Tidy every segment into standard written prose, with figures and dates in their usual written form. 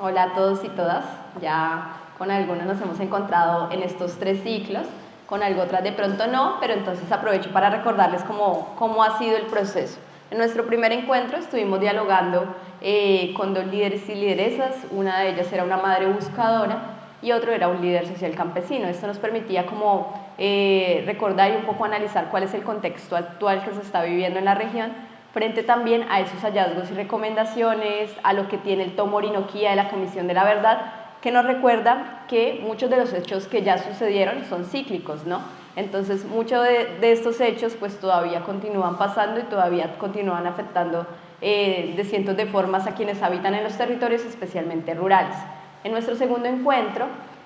Hola a todos y todas. Ya con algunos nos hemos encontrado en estos 3 ciclos, con algo otras de pronto no, pero entonces aprovecho para recordarles cómo ha sido el proceso. En nuestro primer encuentro estuvimos dialogando con 2 líderes y lideresas, una de ellas era una madre buscadora y otro era un líder social campesino. Esto nos permitía recordar y un poco analizar cuál es el contexto actual que se está viviendo en la región, frente también a esos hallazgos y recomendaciones, a lo que tiene el tomo Orinoquía de la Comisión de la Verdad, que nos recuerda que muchos de los hechos que ya sucedieron son cíclicos, ¿no? Entonces, muchos de estos hechos pues todavía continúan pasando y todavía continúan afectando de cientos de formas a quienes habitan en los territorios, especialmente rurales. En nuestro segundo encuentro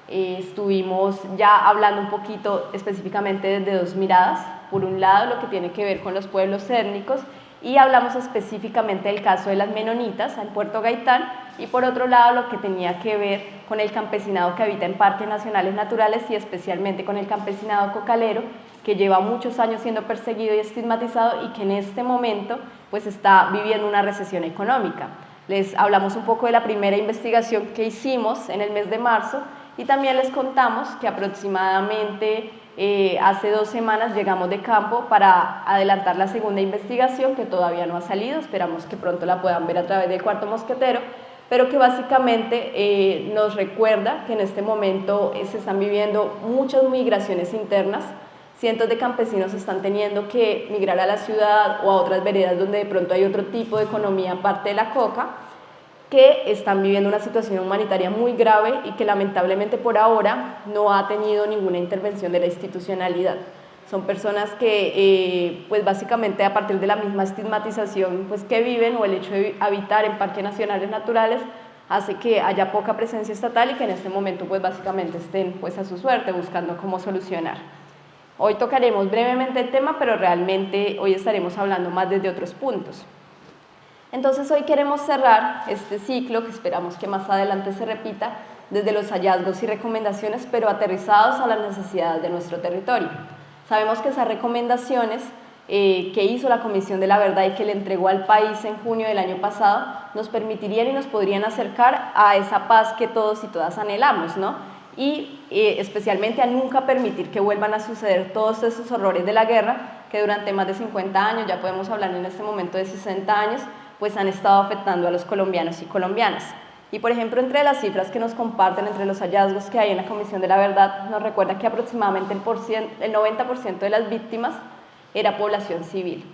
estuvimos ya hablando un poquito específicamente desde 2 miradas. Por un lado, lo que tiene que ver con los pueblos étnicos, y hablamos específicamente del caso de las menonitas en Puerto Gaitán, y por otro lado lo que tenía que ver con el campesinado que habita en parques nacionales naturales y especialmente con el campesinado cocalero, que lleva muchos años siendo perseguido y estigmatizado y que en este momento pues está viviendo una recesión económica. Les hablamos un poco de la primera investigación que hicimos en el mes de marzo y también les contamos que aproximadamente hace 2 semanas llegamos de campo para adelantar la segunda investigación, que todavía no ha salido, esperamos que pronto la puedan ver a través del Cuarto Mosquetero, pero que básicamente nos recuerda que en este momento se están viviendo muchas migraciones internas. Cientos de campesinos están teniendo que migrar a la ciudad o a otras veredas donde de pronto hay otro tipo de economía aparte de la coca, que están viviendo una situación humanitaria muy grave y que lamentablemente por ahora no ha tenido ninguna intervención de la institucionalidad. Son personas que pues básicamente a partir de la misma estigmatización pues que viven, o el hecho de habitar en parques nacionales naturales, hace que haya poca presencia estatal y que en este momento pues básicamente estén pues a su suerte buscando cómo solucionar. Hoy tocaremos brevemente el tema, pero realmente hoy estaremos hablando más desde otros puntos. Entonces hoy queremos cerrar este ciclo, que esperamos que más adelante se repita, desde los hallazgos y recomendaciones, pero aterrizados a las necesidades de nuestro territorio. Sabemos que esas recomendaciones que hizo la Comisión de la Verdad y que le entregó al país en junio del año pasado, nos permitirían y nos podrían acercar a esa paz que todos y todas anhelamos, ¿no? Y especialmente a nunca permitir que vuelvan a suceder todos esos horrores de la guerra, que durante más de 50 años, ya podemos hablar en este momento de 60 años, pues han estado afectando a los colombianos y colombianas. Y por ejemplo, entre las cifras que nos comparten, entre los hallazgos que hay en la Comisión de la Verdad, nos recuerda que aproximadamente el 90% de las víctimas era población civil.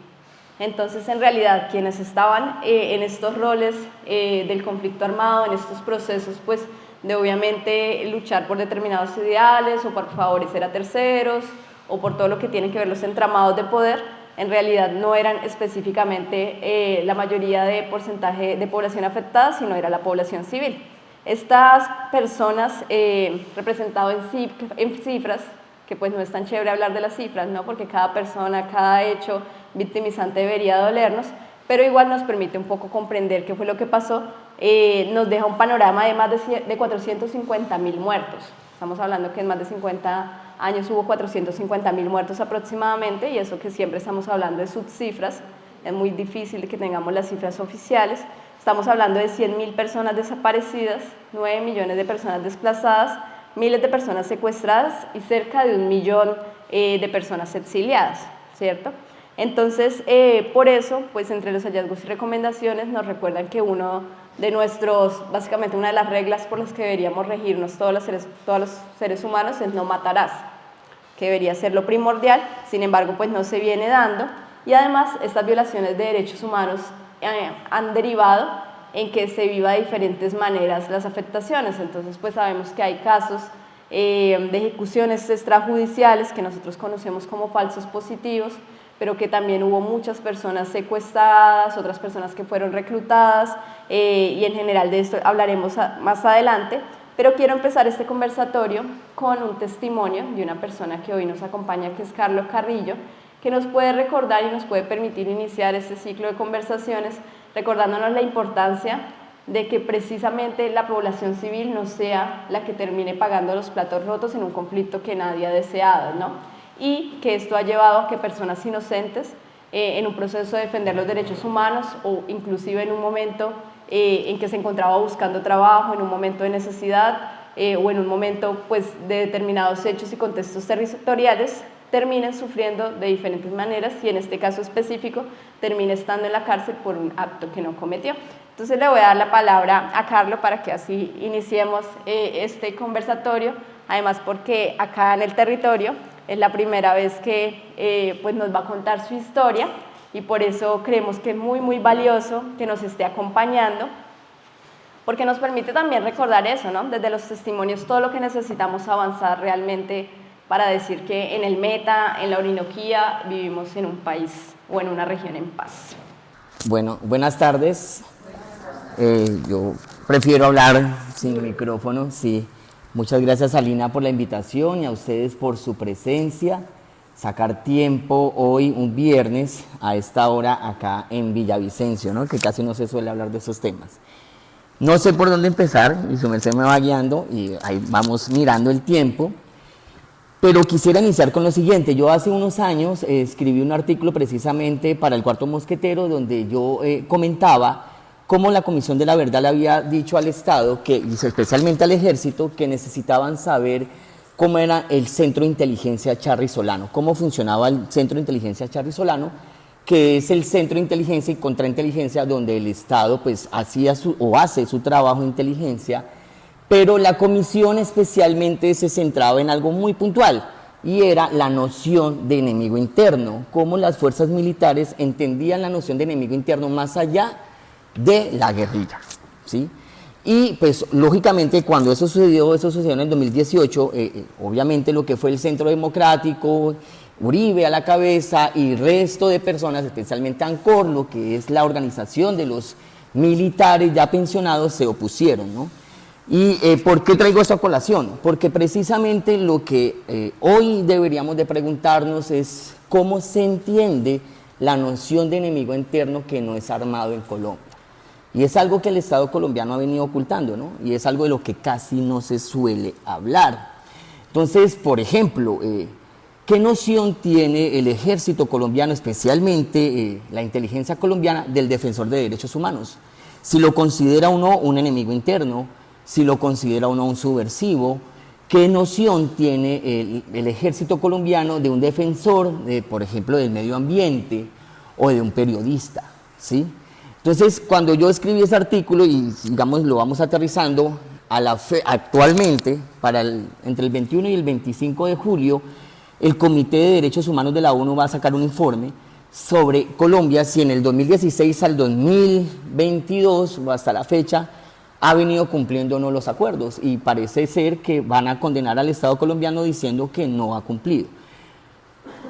Entonces, en realidad, quienes estaban en estos roles del conflicto armado, en estos procesos, pues, de obviamente luchar por determinados ideales o por favorecer a terceros o por todo lo que tiene que ver los entramados de poder, en realidad no eran específicamente la mayoría de porcentaje de población afectada, sino era la población civil. Estas personas representadas en cifras, que pues no es tan chévere hablar de las cifras, ¿no? Porque cada persona, cada hecho victimizante debería dolernos, pero igual nos permite un poco comprender qué fue lo que pasó, nos deja un panorama de más de 450.000 muertos. Estamos hablando que en más de 50 años hubo 450.000 muertos aproximadamente, y eso que siempre estamos hablando de subcifras, es muy difícil que tengamos las cifras oficiales. Estamos hablando de 100.000 personas desaparecidas, 9 millones de personas desplazadas, miles de personas secuestradas y cerca de 1 millón de personas exiliadas, ¿cierto? Entonces, por eso, pues entre los hallazgos y recomendaciones nos recuerdan que básicamente una de las reglas por las que deberíamos regirnos todos los seres humanos es no matarás, que debería ser lo primordial. Sin embargo, pues no se viene dando, y además estas violaciones de derechos humanos han derivado en que se viva de diferentes maneras las afectaciones. Entonces, pues sabemos que hay casos de ejecuciones extrajudiciales que nosotros conocemos como falsos positivos, pero que también hubo muchas personas secuestradas, otras personas que fueron reclutadas, y en general de esto hablaremos más adelante, pero quiero empezar este conversatorio con un testimonio de una persona que hoy nos acompaña, que es Carlos Carrillo, que nos puede recordar y nos puede permitir iniciar este ciclo de conversaciones, recordándonos la importancia de que precisamente la población civil no sea la que termine pagando los platos rotos en un conflicto que nadie ha deseado, ¿no? Y que esto ha llevado a que personas inocentes en un proceso de defender los derechos humanos, o inclusive en un momento en que se encontraba buscando trabajo en un momento de necesidad o en un momento pues, de determinados hechos y contextos territoriales, terminen sufriendo de diferentes maneras y en este caso específico termine estando en la cárcel por un acto que no cometió. Entonces le voy a dar la palabra a Carlos para que así iniciemos este conversatorio, además porque acá en el territorio es la primera vez que pues nos va a contar su historia y por eso creemos que es muy valioso que nos esté acompañando, porque nos permite también recordar eso, ¿no? Desde los testimonios todo lo que necesitamos avanzar realmente para decir que en el Meta, en la Orinoquía, vivimos en un país o en una región en paz. Bueno, buenas tardes. Yo prefiero hablar sin micrófono, sí. Muchas gracias, Alina, por la invitación y a ustedes por su presencia. Sacar tiempo hoy, un viernes, a esta hora acá en Villavicencio, ¿no? Que casi no se suele hablar de esos temas. No sé por dónde empezar, y su merced me va guiando y ahí vamos mirando el tiempo. Pero quisiera iniciar con lo siguiente. Yo hace unos años escribí un artículo precisamente para el Cuarto Mosquetero donde yo comentaba cómo la Comisión de la Verdad le había dicho al Estado, y especialmente al Ejército, que necesitaban saber cómo era el Centro de Inteligencia Charry Solano, cómo funcionaba el Centro de Inteligencia Charry Solano, que es el centro de inteligencia y contrainteligencia donde el Estado pues hace su trabajo de inteligencia, pero la comisión especialmente se centraba en algo muy puntual, y era la noción de enemigo interno, cómo las fuerzas militares entendían la noción de enemigo interno más allá de la guerrilla, ¿sí? Y pues lógicamente cuando eso sucedió en el 2018, obviamente lo que fue el Centro Democrático, Uribe a la cabeza y resto de personas, especialmente ANCOR, lo que es la organización de los militares ya pensionados, se opusieron, ¿no? ¿Y por qué traigo esto a colación? Porque precisamente lo que hoy deberíamos de preguntarnos es cómo se entiende la noción de enemigo interno que no es armado en Colombia. Y es algo que el Estado colombiano ha venido ocultando, ¿no? Y es algo de lo que casi no se suele hablar. Entonces, por ejemplo, ¿qué noción tiene el ejército colombiano, especialmente la inteligencia colombiana, del defensor de derechos humanos? Si lo considera o no un enemigo interno, si lo considera o no un subversivo, ¿qué noción tiene el ejército colombiano de un defensor, por ejemplo, del medio ambiente o de un periodista? ¿Sí? Entonces, cuando yo escribí ese artículo y, digamos, lo vamos aterrizando, actualmente, entre el 21 y el 25 de julio, el Comité de Derechos Humanos de la ONU va a sacar un informe sobre Colombia, si en el 2016 al 2022 o hasta la fecha ha venido cumpliendo o no los acuerdos, y parece ser que van a condenar al Estado colombiano diciendo que no ha cumplido.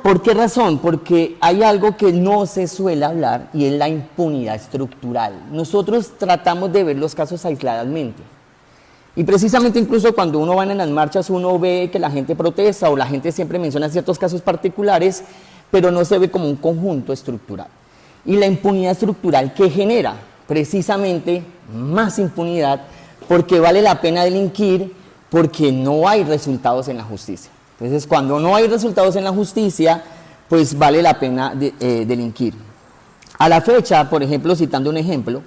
¿Por qué razón? Porque hay algo que no se suele hablar y es la impunidad estructural. Nosotros tratamos de ver los casos aisladamente. Y precisamente incluso cuando uno va en las marchas uno ve que la gente protesta o la gente siempre menciona ciertos casos particulares, pero no se ve como un conjunto estructural. Y la impunidad estructural, ¿qué genera? Precisamente más impunidad, porque vale la pena delinquir, porque no hay resultados en la justicia. Entonces, cuando no hay resultados en la justicia, pues vale la pena delinquir. A la fecha, por ejemplo, citando un ejemplo,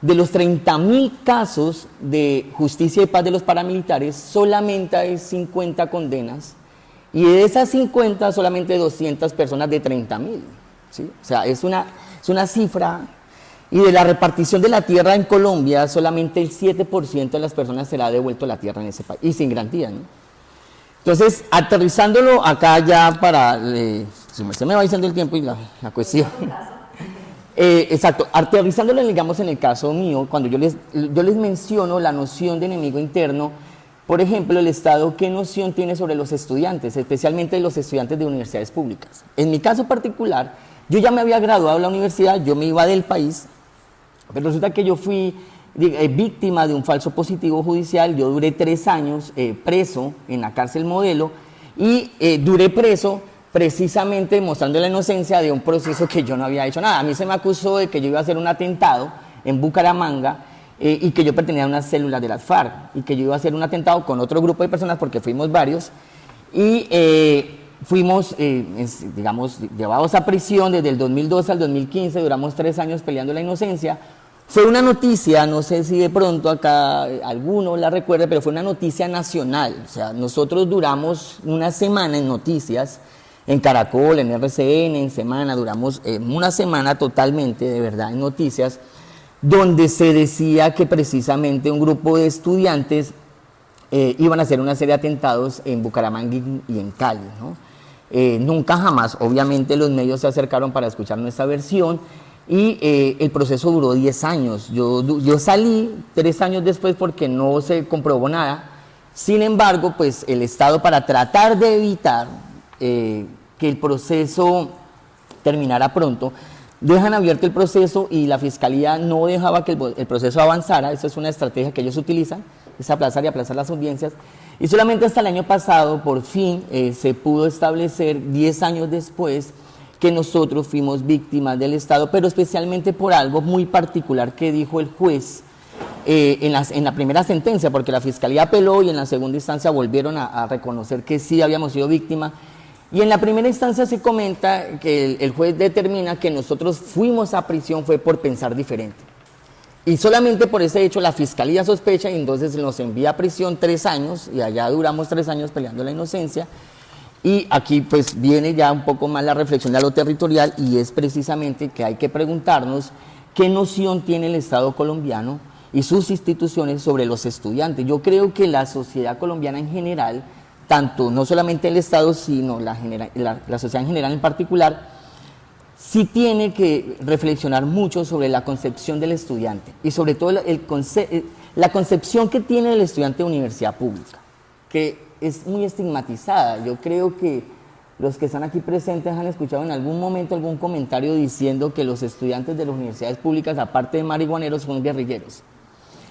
de los 30.000 casos de justicia y paz de los paramilitares, solamente hay 50 condenas, y de esas 50, solamente 200 personas de 30.000, ¿sí? O sea, es una cifra. Y de la repartición de la tierra en Colombia, solamente el 7% de las personas se le ha devuelto la tierra en ese país, y sin garantía, ¿no? Entonces, aterrizándolo acá ya se me va diciendo el tiempo y la cuestión. Exacto, aterrizándolo, digamos, en el caso mío, cuando yo les menciono la noción de enemigo interno, por ejemplo, el Estado, ¿qué noción tiene sobre los estudiantes, especialmente los estudiantes de universidades públicas? En mi caso particular, yo ya me había graduado de la universidad, yo me iba del país, pero resulta que yo fui víctima de un falso positivo judicial. Yo duré 3 años preso en la cárcel Modelo y duré preso precisamente mostrando la inocencia de un proceso que yo no había hecho nada. A mí se me acusó de que yo iba a hacer un atentado en Bucaramanga y que yo pertenecía a unas células de las FARC y que yo iba a hacer un atentado con otro grupo de personas, porque fuimos varios, y fuimos, digamos, llevados a prisión desde el 2012 al 2015, duramos 3 años peleando la inocencia. Fue una noticia, no sé si de pronto acá alguno la recuerde, pero fue una noticia nacional. O sea, nosotros duramos una semana en noticias, en Caracol, en RCN, en Semana, duramos una semana totalmente, de verdad, en noticias, donde se decía que precisamente un grupo de estudiantes iban a hacer una serie de atentados en Bucaramanga y en Cali, ¿no? Nunca jamás, obviamente, los medios se acercaron para escuchar nuestra versión. Y el proceso duró 10 años. Yo salí 3 años después porque no se comprobó nada. Sin embargo, pues el Estado, para tratar de evitar que el proceso terminara pronto, dejan abierto el proceso y la Fiscalía no dejaba que el proceso avanzara. Esa es una estrategia que ellos utilizan, es aplazar y aplazar las audiencias. Y solamente hasta el año pasado, por fin, se pudo establecer, 10 años después, que nosotros fuimos víctimas del Estado, pero especialmente por algo muy particular que dijo el juez en la primera sentencia, porque la Fiscalía apeló y en la segunda instancia volvieron a reconocer que sí habíamos sido víctimas. Y en la primera instancia se comenta que el juez determina que nosotros fuimos a prisión fue por pensar diferente. Y solamente por ese hecho la Fiscalía sospecha y entonces nos envía a prisión 3 años, y allá duramos 3 años peleando la inocencia. Y aquí pues viene ya un poco más la reflexión de lo territorial, y es precisamente que hay que preguntarnos qué noción tiene el Estado colombiano y sus instituciones sobre los estudiantes. Yo creo que la sociedad colombiana en general, tanto no solamente el Estado, sino la sociedad en general en particular, sí tiene que reflexionar mucho sobre la concepción del estudiante y sobre todo la concepción que tiene el estudiante de universidad pública, que es muy estigmatizada. Yo creo que los que están aquí presentes han escuchado en algún momento algún comentario diciendo que los estudiantes de las universidades públicas, aparte de marihuaneros, son guerrilleros.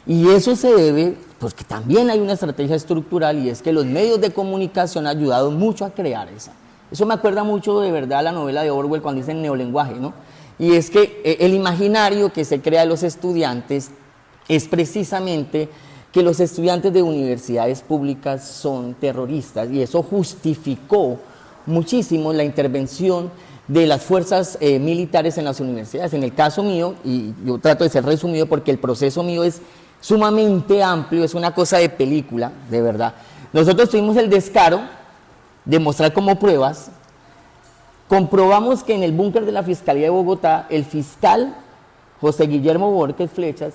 Y eso se debe, porque también hay una estrategia estructural, y es que los medios de comunicación han ayudado mucho a crear esa. Eso me acuerda mucho de verdad a la novela de Orwell cuando dicen neolenguaje, ¿no? Y es que el imaginario que se crea de los estudiantes es precisamente que los estudiantes de universidades públicas son terroristas, y eso justificó muchísimo la intervención de las fuerzas militares en las universidades. En el caso mío, y yo trato de ser resumido porque el proceso mío es sumamente amplio, es una cosa de película, de verdad. Nosotros tuvimos el descaro de mostrar como pruebas, comprobamos que en el búnker de la Fiscalía de Bogotá, el fiscal José Guillermo Borges Flechas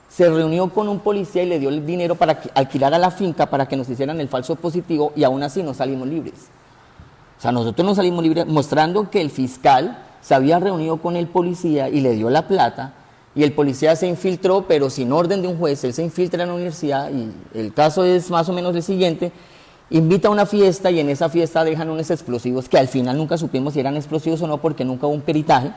se reunió con un policía y le dio el dinero para que alquilara la finca para que nos hicieran el falso positivo, y aún así no salimos libres. O sea, nosotros no salimos libres mostrando que el fiscal se había reunido con el policía y le dio la plata, y el policía se infiltró, pero sin orden de un juez. Él se infiltra en la universidad, y el caso es más o menos el siguiente: invita a una fiesta y en esa fiesta dejan unos explosivos que al final nunca supimos si eran explosivos o no, porque nunca hubo un peritaje.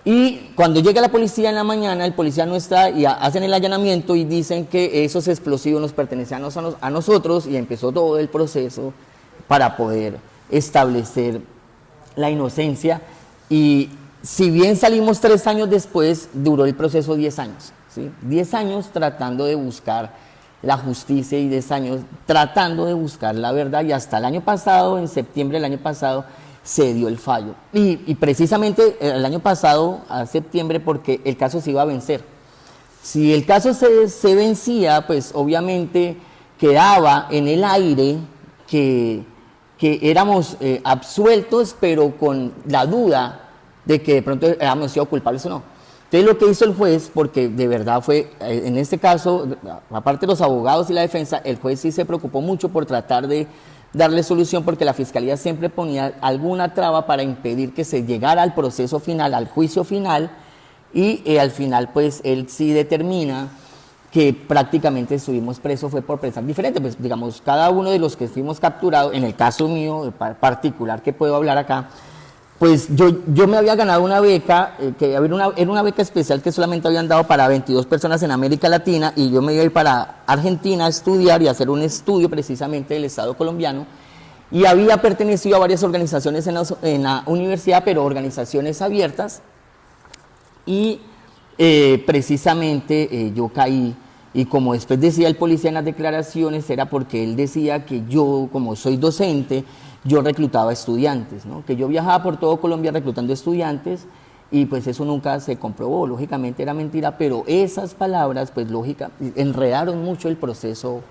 Y cuando llega la policía en la mañana, el policía no está, y hacen el allanamiento y dicen que esos explosivos nos pertenecían a nosotros, y empezó todo el proceso para poder establecer la inocencia. Y si bien salimos 3 años después, duró el proceso 10 años, ¿sí? 10 años tratando de buscar la justicia y 10 años tratando de buscar la verdad, y hasta el año pasado, en septiembre del año pasado, se dio el fallo. Y precisamente el año pasado, a septiembre, porque el caso se iba a vencer. Si el caso se vencía, pues obviamente quedaba en el aire que éramos absueltos, pero con la duda de que de pronto habíamos sido culpables o no. Entonces lo que hizo el juez, porque de verdad fue, en este caso, aparte de los abogados y la defensa, el juez sí se preocupó mucho por tratar de darle solución, porque la Fiscalía siempre ponía alguna traba para impedir que se llegara al proceso final, al juicio final, y al final pues él sí determina que prácticamente estuvimos presos fue por pensar diferente. Pues digamos, cada uno de los que fuimos capturados, en el caso mío particular que puedo hablar acá, pues yo me había ganado una beca, que era una beca especial que solamente habían dado para 22 personas en América Latina, y yo me iba a ir para Argentina a estudiar y a hacer un estudio precisamente del Estado colombiano, y había pertenecido a varias organizaciones en la universidad, pero organizaciones abiertas, y precisamente yo caí, y como después decía el policía en las declaraciones, era porque él decía que yo, como soy docente, yo reclutaba estudiantes, ¿no? Que yo viajaba por todo Colombia reclutando estudiantes, y pues eso nunca se comprobó, lógicamente era mentira, pero esas palabras pues enredaron mucho el proceso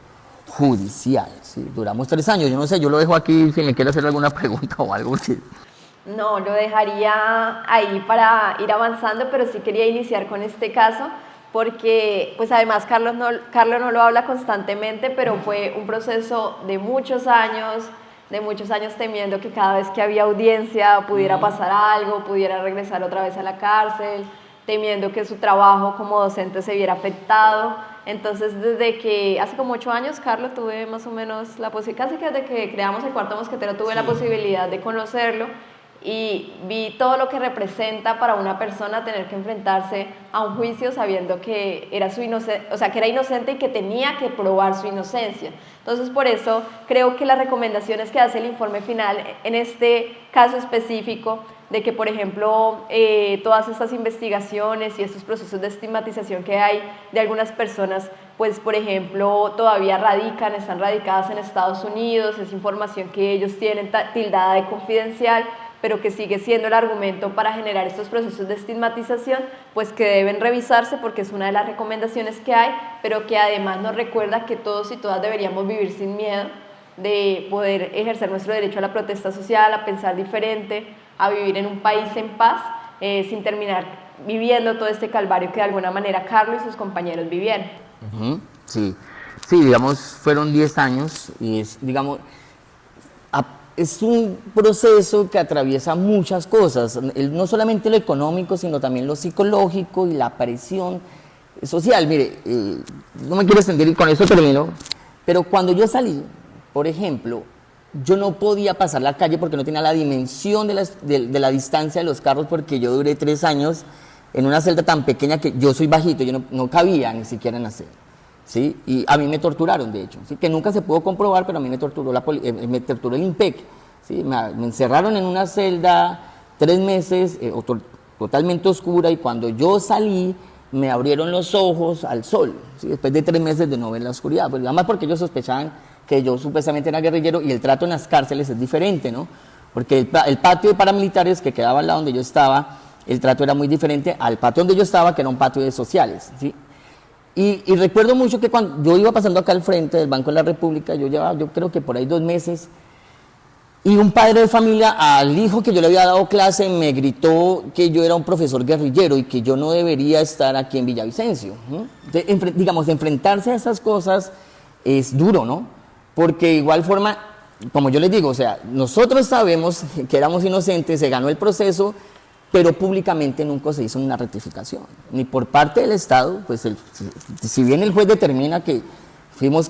judicial, ¿sí? Duramos 3 años, yo no sé, yo lo dejo aquí si me quiere hacer alguna pregunta o algo. ¿Sí? No, lo dejaría ahí para ir avanzando, pero sí quería iniciar con este caso porque pues además Carlos no lo habla constantemente, pero fue un proceso de muchos años temiendo que cada vez que había audiencia pudiera pasar algo, pudiera regresar otra vez a la cárcel, temiendo que su trabajo como docente se viera afectado. Entonces, desde que hace como 8 años, Carlos, tuve más o menos la posibilidad, casi que desde que creamos el Cuarto Mosquetero, tuve la posibilidad de conocerlo y vi todo lo que representa para una persona tener que enfrentarse a un juicio sabiendo que era que era inocente y que tenía que probar su inocencia. Entonces, por eso creo que las recomendaciones que hace el informe final en este caso específico de que, por ejemplo, todas estas investigaciones y estos procesos de estigmatización que hay de algunas personas, pues, por ejemplo, todavía están radicadas en Estados Unidos, es información que ellos tienen tildada de confidencial, pero que sigue siendo el argumento para generar estos procesos de estigmatización, pues que deben revisarse porque es una de las recomendaciones que hay, pero que además nos recuerda que todos y todas deberíamos vivir sin miedo de poder ejercer nuestro derecho a la protesta social, a pensar diferente, a vivir en un país en paz, sin terminar viviendo todo este calvario que de alguna manera Carlos y sus compañeros vivieron. Sí, sí, digamos, fueron 10 años y es un proceso que atraviesa muchas cosas, no solamente lo económico, sino también lo psicológico y la presión social. Mire, no me quiero extender y con eso termino, pero cuando yo salí, por ejemplo, yo no podía pasar la calle porque no tenía la dimensión de la distancia de los carros, porque yo duré 3 años en una celda tan pequeña que yo soy bajito, yo no cabía ni siquiera en la celda. ¿Sí? Y a mí me torturaron, de hecho, ¿sí? Que nunca se pudo comprobar, pero a mí me torturó el IMPEC, ¿sí? Me encerraron en una celda 3 meses, totalmente oscura, y cuando yo salí, me abrieron los ojos al sol, ¿sí? Después de 3 meses de no ver la oscuridad, pues, además porque ellos sospechaban que yo supuestamente era guerrillero, y el trato en las cárceles es diferente, ¿no? Porque el patio de paramilitares que quedaba al lado donde yo estaba, el trato era muy diferente al patio donde yo estaba, que era un patio de sociales, ¿sí? Y recuerdo mucho que cuando yo iba pasando acá al frente del Banco de la República, yo creo que por ahí 2 meses, y un padre de familia al hijo que yo le había dado clase me gritó que yo era un profesor guerrillero y que yo no debería estar aquí en Villavicencio. Entonces, digamos, enfrentarse a esas cosas es duro, ¿no? Porque de igual forma, como yo les digo, o sea, nosotros sabemos que éramos inocentes, se ganó el proceso, pero públicamente nunca se hizo una rectificación, ni por parte del Estado, pues si bien el juez determina que fuimos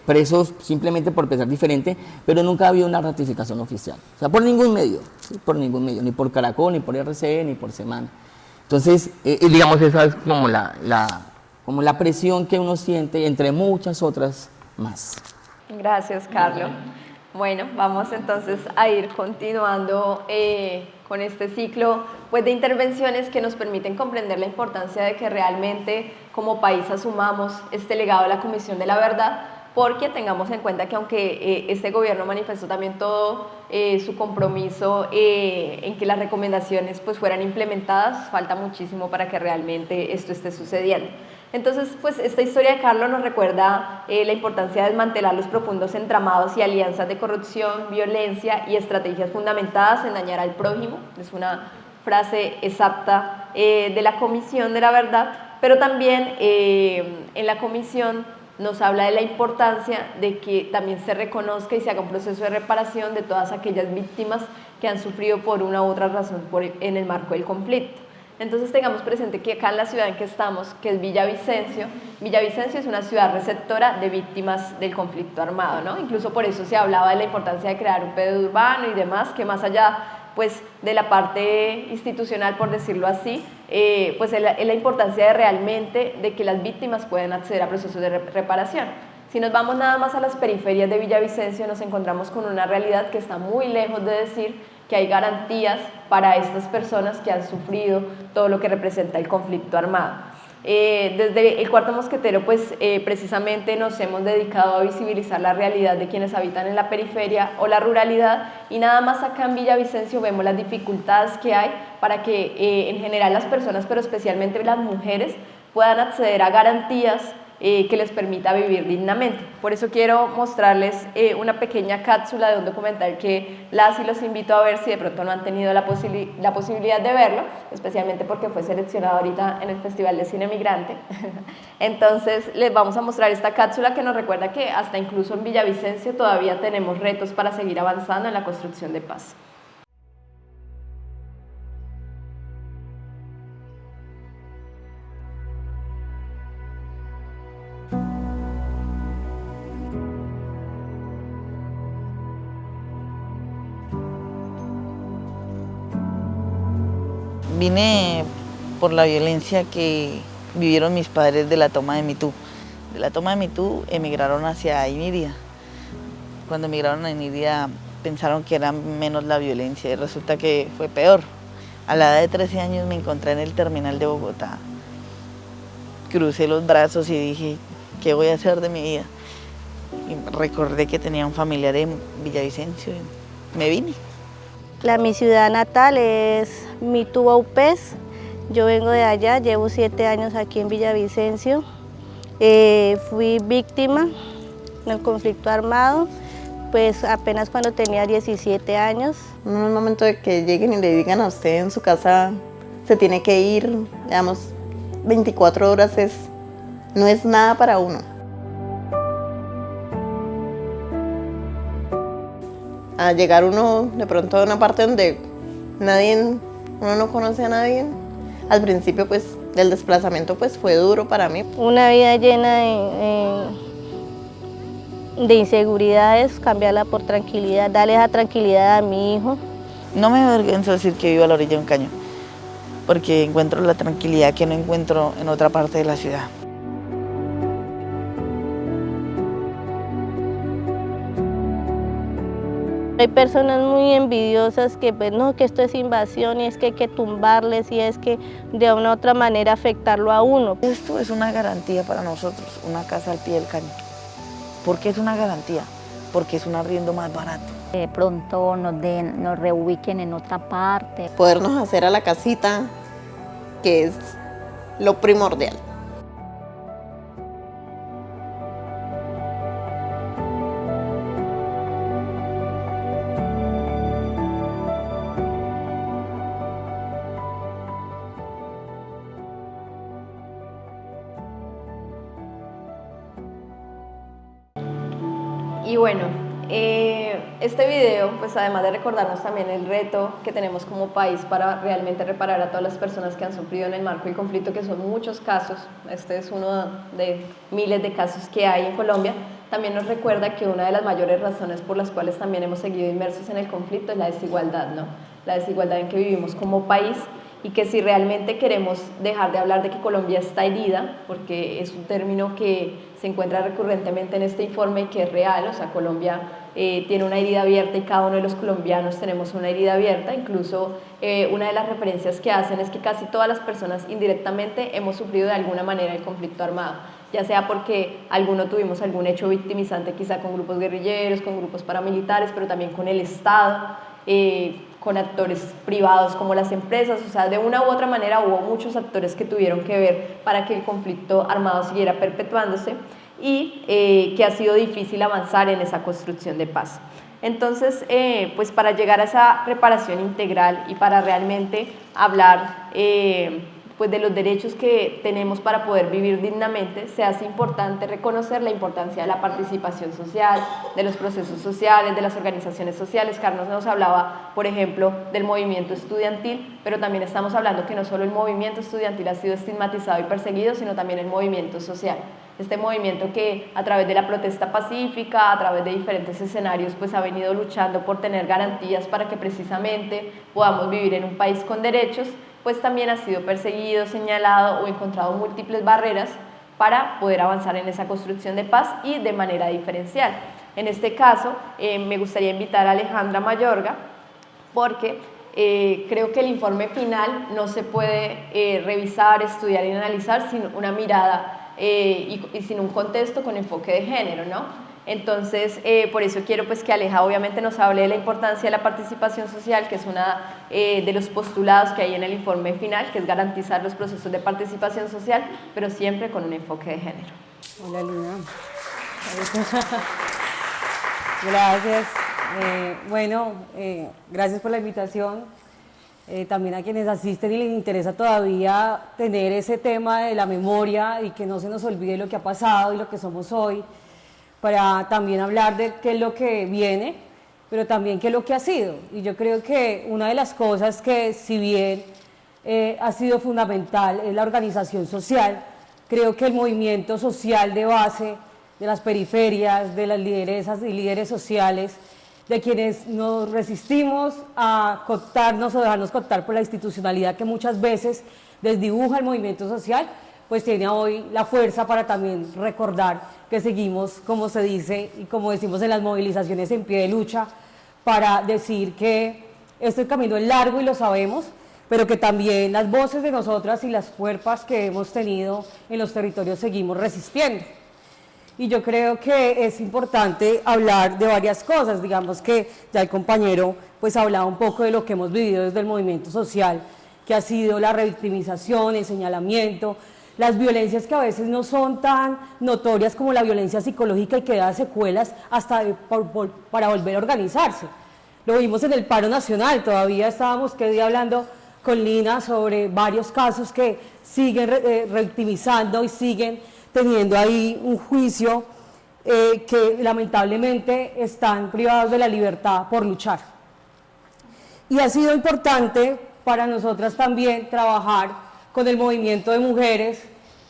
presos simplemente por pensar diferente, pero nunca había una ratificación oficial, o sea, por ningún medio, ¿sí? Por ningún medio, ni por Caracol, ni por RCE, ni por Semana. Entonces, digamos, esa es como la presión que uno siente, entre muchas otras más. Gracias, Carlos. Bueno, vamos entonces a ir continuando con este ciclo pues, de intervenciones que nos permiten comprender la importancia de que realmente como país asumamos este legado de la Comisión de la Verdad, porque tengamos en cuenta que aunque este gobierno manifestó también todo su compromiso en que las recomendaciones pues, fueran implementadas, falta muchísimo para que realmente esto esté sucediendo. Entonces, pues esta historia de Carlos nos recuerda la importancia de desmantelar los profundos entramados y alianzas de corrupción, violencia y estrategias fundamentadas en dañar al prójimo. Es una frase exacta de la Comisión de la Verdad, pero también en la Comisión nos habla de la importancia de que también se reconozca y se haga un proceso de reparación de todas aquellas víctimas que han sufrido por una u otra razón en el marco del conflicto. Entonces tengamos presente que acá en la ciudad en que estamos, que es Villavicencio es una ciudad receptora de víctimas del conflicto armado, ¿no? Incluso por eso se hablaba de la importancia de crear un PDU urbano y demás, que más allá pues, de la parte institucional, por decirlo así, pues es la importancia de realmente de que las víctimas puedan acceder a procesos de reparación. Si nos vamos nada más a las periferias de Villavicencio, nos encontramos con una realidad que está muy lejos de decir que hay garantías para estas personas que han sufrido todo lo que representa el conflicto armado. Desde el Cuarto Mosquetero, pues precisamente nos hemos dedicado a visibilizar la realidad de quienes habitan en la periferia o la ruralidad, y nada más acá en Villavicencio vemos las dificultades que hay para que en general las personas, pero especialmente las mujeres, puedan acceder a garantías que les permita vivir dignamente. Por eso quiero mostrarles una pequeña cápsula de un documental que las y los invito a ver si de pronto no han tenido la posibilidad de verlo, especialmente porque fue seleccionado ahorita en el Festival de Cine Migrante. Entonces les vamos a mostrar esta cápsula que nos recuerda que hasta incluso en Villavicencio todavía tenemos retos para seguir avanzando en la construcción de paz. Vine por la violencia que vivieron mis padres de la toma de Mitú. De la toma de Mitú emigraron hacia Iniria. Cuando emigraron a Iniria pensaron que era menos la violencia y resulta que fue peor. A la edad de 13 años me encontré en el terminal de Bogotá. Crucé los brazos y dije, ¿qué voy a hacer de mi vida? Y recordé que tenía un familiar en Villavicencio y me vine. Mi ciudad natal es Mitú Vaupés. Yo vengo de allá, llevo 7 años aquí en Villavicencio. Fui víctima del conflicto armado, pues apenas cuando tenía 17 años. En un momento de que lleguen y le digan a usted en su casa, se tiene que ir, digamos, 24 horas no es nada para uno. A llegar uno de pronto a una parte donde uno no conoce a nadie, al principio pues del desplazamiento pues fue duro para mí. Una vida llena de inseguridades, cambiarla por tranquilidad, darle esa tranquilidad a mi hijo. No me avergüenzo decir que vivo a la orilla de un cañón, porque encuentro la tranquilidad que no encuentro en otra parte de la ciudad. Hay personas muy envidiosas que pues no, que esto es invasión y es que hay que tumbarles y es que de una u otra manera afectarlo a uno. Esto es una garantía para nosotros, una casa al pie del cañón. ¿Por qué es una garantía? Porque es un arriendo más barato. De pronto nos reubiquen en otra parte. Podernos hacer a la casita, que es lo primordial. Y bueno, este video, pues además de recordarnos también el reto que tenemos como país para realmente reparar a todas las personas que han sufrido en el marco del conflicto, que son muchos casos, este es uno de miles de casos que hay en Colombia, también nos recuerda que una de las mayores razones por las cuales también hemos seguido inmersos en el conflicto es la desigualdad, ¿no? La desigualdad en que vivimos como país, y que si realmente queremos dejar de hablar de que Colombia está herida, porque es un término que se encuentra recurrentemente en este informe y que es real, o sea, Colombia tiene una herida abierta y cada uno de los colombianos tenemos una herida abierta, incluso una de las referencias que hacen es que casi todas las personas indirectamente hemos sufrido de alguna manera el conflicto armado, ya sea porque alguno tuvimos algún hecho victimizante quizá con grupos guerrilleros, con grupos paramilitares, pero también con el Estado, con actores privados como las empresas, o sea, de una u otra manera hubo muchos actores que tuvieron que ver para que el conflicto armado siguiera perpetuándose y que ha sido difícil avanzar en esa construcción de paz. Entonces, pues para llegar a esa reparación integral y para realmente hablar pues de los derechos que tenemos para poder vivir dignamente, se hace importante reconocer la importancia de la participación social, de los procesos sociales, de las organizaciones sociales. Carlos nos hablaba, por ejemplo, del movimiento estudiantil, pero también estamos hablando que no solo el movimiento estudiantil ha sido estigmatizado y perseguido, sino también el movimiento social. Este movimiento que a través de la protesta pacífica, a través de diferentes escenarios, pues ha venido luchando por tener garantías para que precisamente podamos vivir en un país con derechos, pues también ha sido perseguido, señalado o encontrado múltiples barreras para poder avanzar en esa construcción de paz y de manera diferencial. En este caso, me gustaría invitar a Alejandra Mayorga, porque creo que el informe final no se puede revisar, estudiar y analizar sin una mirada y sin un contexto con enfoque de género, ¿no? Entonces, por eso quiero pues, que Aleja obviamente nos hable de la importancia de la participación social, que es uno de los postulados que hay en el informe final, que es garantizar los procesos de participación social, pero siempre con un enfoque de género. Hola, Lina. Gracias. Gracias por la invitación. También a quienes asisten y les interesa todavía tener ese tema de la memoria y que no se nos olvide lo que ha pasado y lo que somos hoy, para también hablar de qué es lo que viene, pero también qué es lo que ha sido. Y yo creo que una de las cosas que, si bien ha sido fundamental, es la organización social. Creo que el movimiento social de base, de las periferias, de las lideresas y líderes sociales, de quienes nos resistimos a cooptarnos o dejarnos cooptar por la institucionalidad que muchas veces desdibuja el movimiento social, pues tiene hoy la fuerza para también recordar que seguimos, como se dice y como decimos en las movilizaciones, en pie de lucha, para decir que este camino es largo y lo sabemos, pero que también las voces de nosotras y las cuerpas que hemos tenido en los territorios seguimos resistiendo. Y yo creo que es importante hablar de varias cosas. Digamos que ya el compañero pues hablaba un poco de lo que hemos vivido desde el movimiento social, que ha sido la revictimización, el señalamiento, las violencias que a veces no son tan notorias como la violencia psicológica y que da secuelas hasta para volver a organizarse. Lo vimos en el paro nacional, todavía estábamos que día hablando con Lina sobre varios casos que siguen revictimizando y siguen teniendo ahí un juicio que lamentablemente están privados de la libertad por luchar. Y ha sido importante para nosotras también trabajar con el movimiento de mujeres,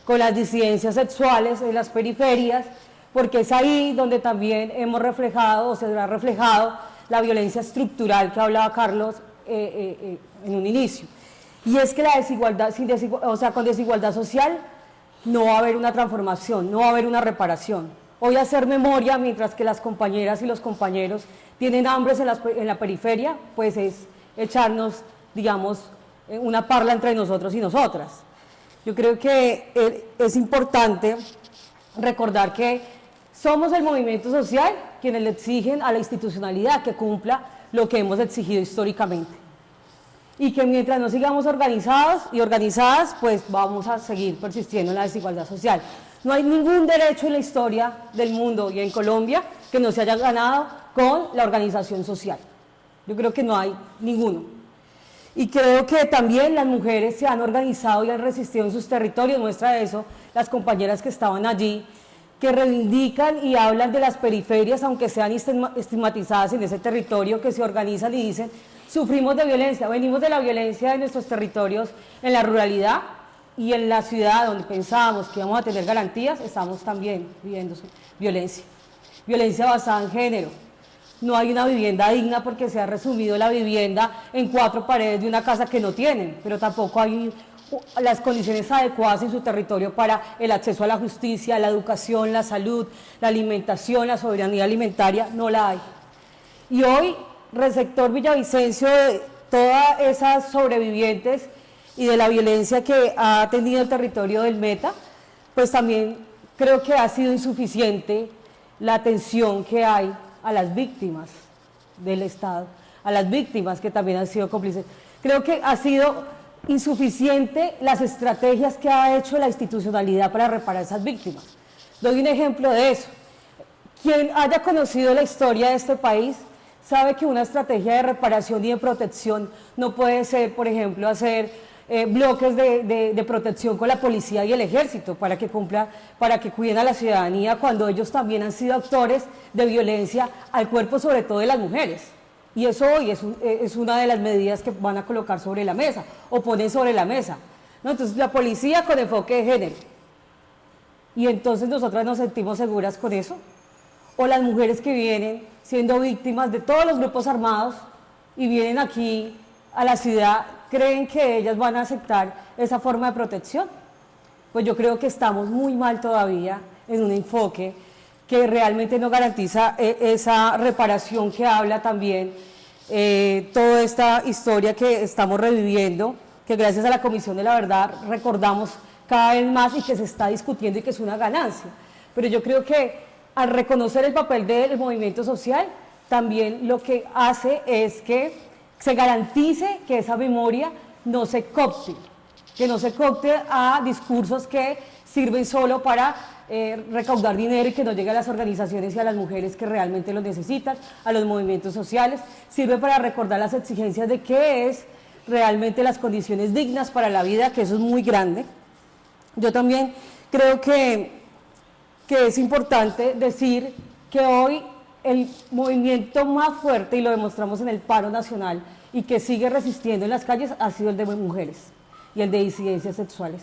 con las disidencias sexuales en las periferias, porque es ahí donde también hemos reflejado o se ha reflejado la violencia estructural que hablaba Carlos en un inicio. Y es que la desigualdad, con desigualdad social no va a haber una transformación, no va a haber una reparación. Hoy hacer memoria, mientras que las compañeras y los compañeros tienen hambres en la periferia, pues es echarnos, digamos, una parla entre nosotros y nosotras. Yo creo que es importante recordar que somos el movimiento social quienes le exigen a la institucionalidad que cumpla lo que hemos exigido históricamente. Y que mientras no sigamos organizados y organizadas, pues vamos a seguir persistiendo en la desigualdad social. No hay ningún derecho en la historia del mundo y en Colombia que no se haya ganado con la organización social. Yo creo que no hay ninguno. Y creo que también las mujeres se han organizado y han resistido en sus territorios. Muestra eso las compañeras que estaban allí, que reivindican y hablan de las periferias, aunque sean estigmatizadas en ese territorio, que se organizan y dicen: sufrimos de violencia, venimos de la violencia de nuestros territorios en la ruralidad y en la ciudad donde pensábamos que íbamos a tener garantías, estamos también viviendo violencia. Violencia basada en género. No hay una vivienda digna porque se ha resumido la vivienda en 4 paredes de una casa que no tienen, pero tampoco hay las condiciones adecuadas en su territorio para el acceso a la justicia, la educación, la salud, la alimentación, la soberanía alimentaria, no la hay. Y hoy, Resector Villavicencio, de todas esas sobrevivientes y de la violencia que ha tenido el territorio del Meta, pues también creo que ha sido insuficiente la atención que hay a las víctimas del Estado, a las víctimas que también han sido cómplices. Creo que ha sido insuficiente las estrategias que ha hecho la institucionalidad para reparar esas víctimas. Doy un ejemplo de eso. Quien haya conocido la historia de este país sabe que una estrategia de reparación y de protección no puede ser, por ejemplo, hacer bloques de protección con la policía y el ejército para que cuiden a la ciudadanía, cuando ellos también han sido actores de violencia al cuerpo, sobre todo de las mujeres. Y eso hoy es una de las medidas que van a colocar sobre la mesa, o ponen sobre la mesa, ¿no? Entonces, la policía con enfoque de género. Y entonces nosotras nos sentimos seguras con eso. O las mujeres que vienen siendo víctimas de todos los grupos armados y vienen aquí a la ciudad, ¿creen que ellas van a aceptar esa forma de protección? Pues yo creo que estamos muy mal todavía en un enfoque que realmente no garantiza esa reparación que habla también toda esta historia que estamos reviviendo, que gracias a la Comisión de la Verdad recordamos cada vez más y que se está discutiendo y que es una ganancia. Pero yo creo que al reconocer el papel del movimiento social, también lo que hace es que se garantice que esa memoria no se coopte, que no se coopte a discursos que sirven solo para recaudar dinero y que no llegue a las organizaciones y a las mujeres que realmente lo necesitan, a los movimientos sociales. Sirve para recordar las exigencias de qué es realmente las condiciones dignas para la vida, que eso es muy grande. Yo también creo que es importante decir que hoy el movimiento más fuerte, y lo demostramos en el paro nacional, y que sigue resistiendo en las calles, ha sido el de mujeres y el de disidencias sexuales.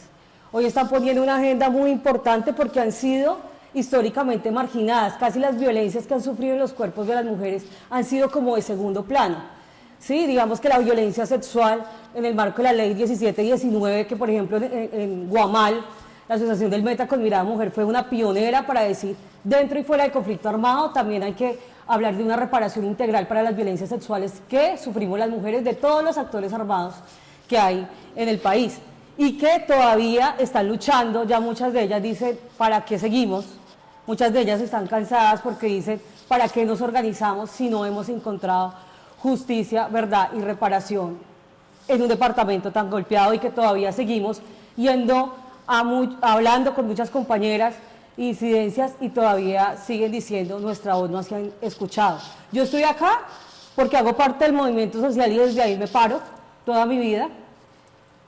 Hoy están poniendo una agenda muy importante porque han sido históricamente marginadas. Casi las violencias que han sufrido en los cuerpos de las mujeres han sido como de segundo plano. Sí, digamos que la violencia sexual en el marco de la ley 1719, que por ejemplo en Guamal, la Asociación del Meta con Mirada Mujer fue una pionera para decir, dentro y fuera del conflicto armado, también hay que hablar de una reparación integral para las violencias sexuales que sufrimos las mujeres de todos los actores armados que hay en el país y que todavía están luchando. Ya muchas de ellas dicen, ¿para qué seguimos? Muchas de ellas están cansadas porque dicen, ¿para qué nos organizamos si no hemos encontrado justicia, verdad y reparación en un departamento tan golpeado y que todavía seguimos yendo hablando con muchas compañeras y disidencias y todavía siguen diciendo nuestra voz no se han escuchado? Yo estoy acá porque hago parte del movimiento social y desde ahí me paro toda mi vida,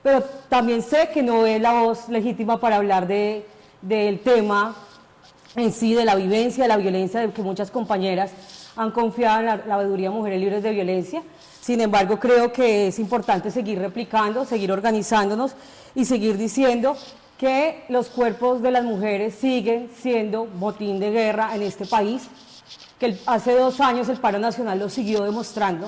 pero también sé que no es la voz legítima para hablar del tema en sí, de la vivencia, de la violencia, de que muchas compañeras han confiado en la veeduría Mujeres Libres de Violencia. Sin embargo, creo que es importante seguir replicando, seguir organizándonos y seguir diciendo que los cuerpos de las mujeres siguen siendo botín de guerra en este país, que hace 2 años el paro nacional lo siguió demostrando.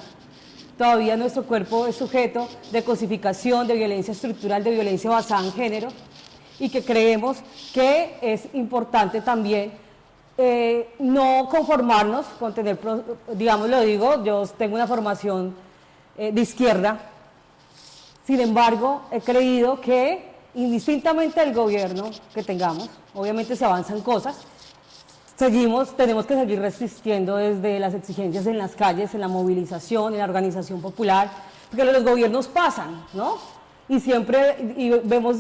Todavía nuestro cuerpo es sujeto de cosificación, de violencia estructural, de violencia basada en género, y que creemos que es importante también no conformarnos con tener, digamos, lo digo, yo tengo una formación de izquierda. Sin embargo, he creído que indistintamente del gobierno que tengamos, obviamente se avanzan cosas, tenemos que seguir resistiendo desde las exigencias en las calles, en la movilización, en la organización popular, porque los gobiernos pasan, ¿no? Y siempre vemos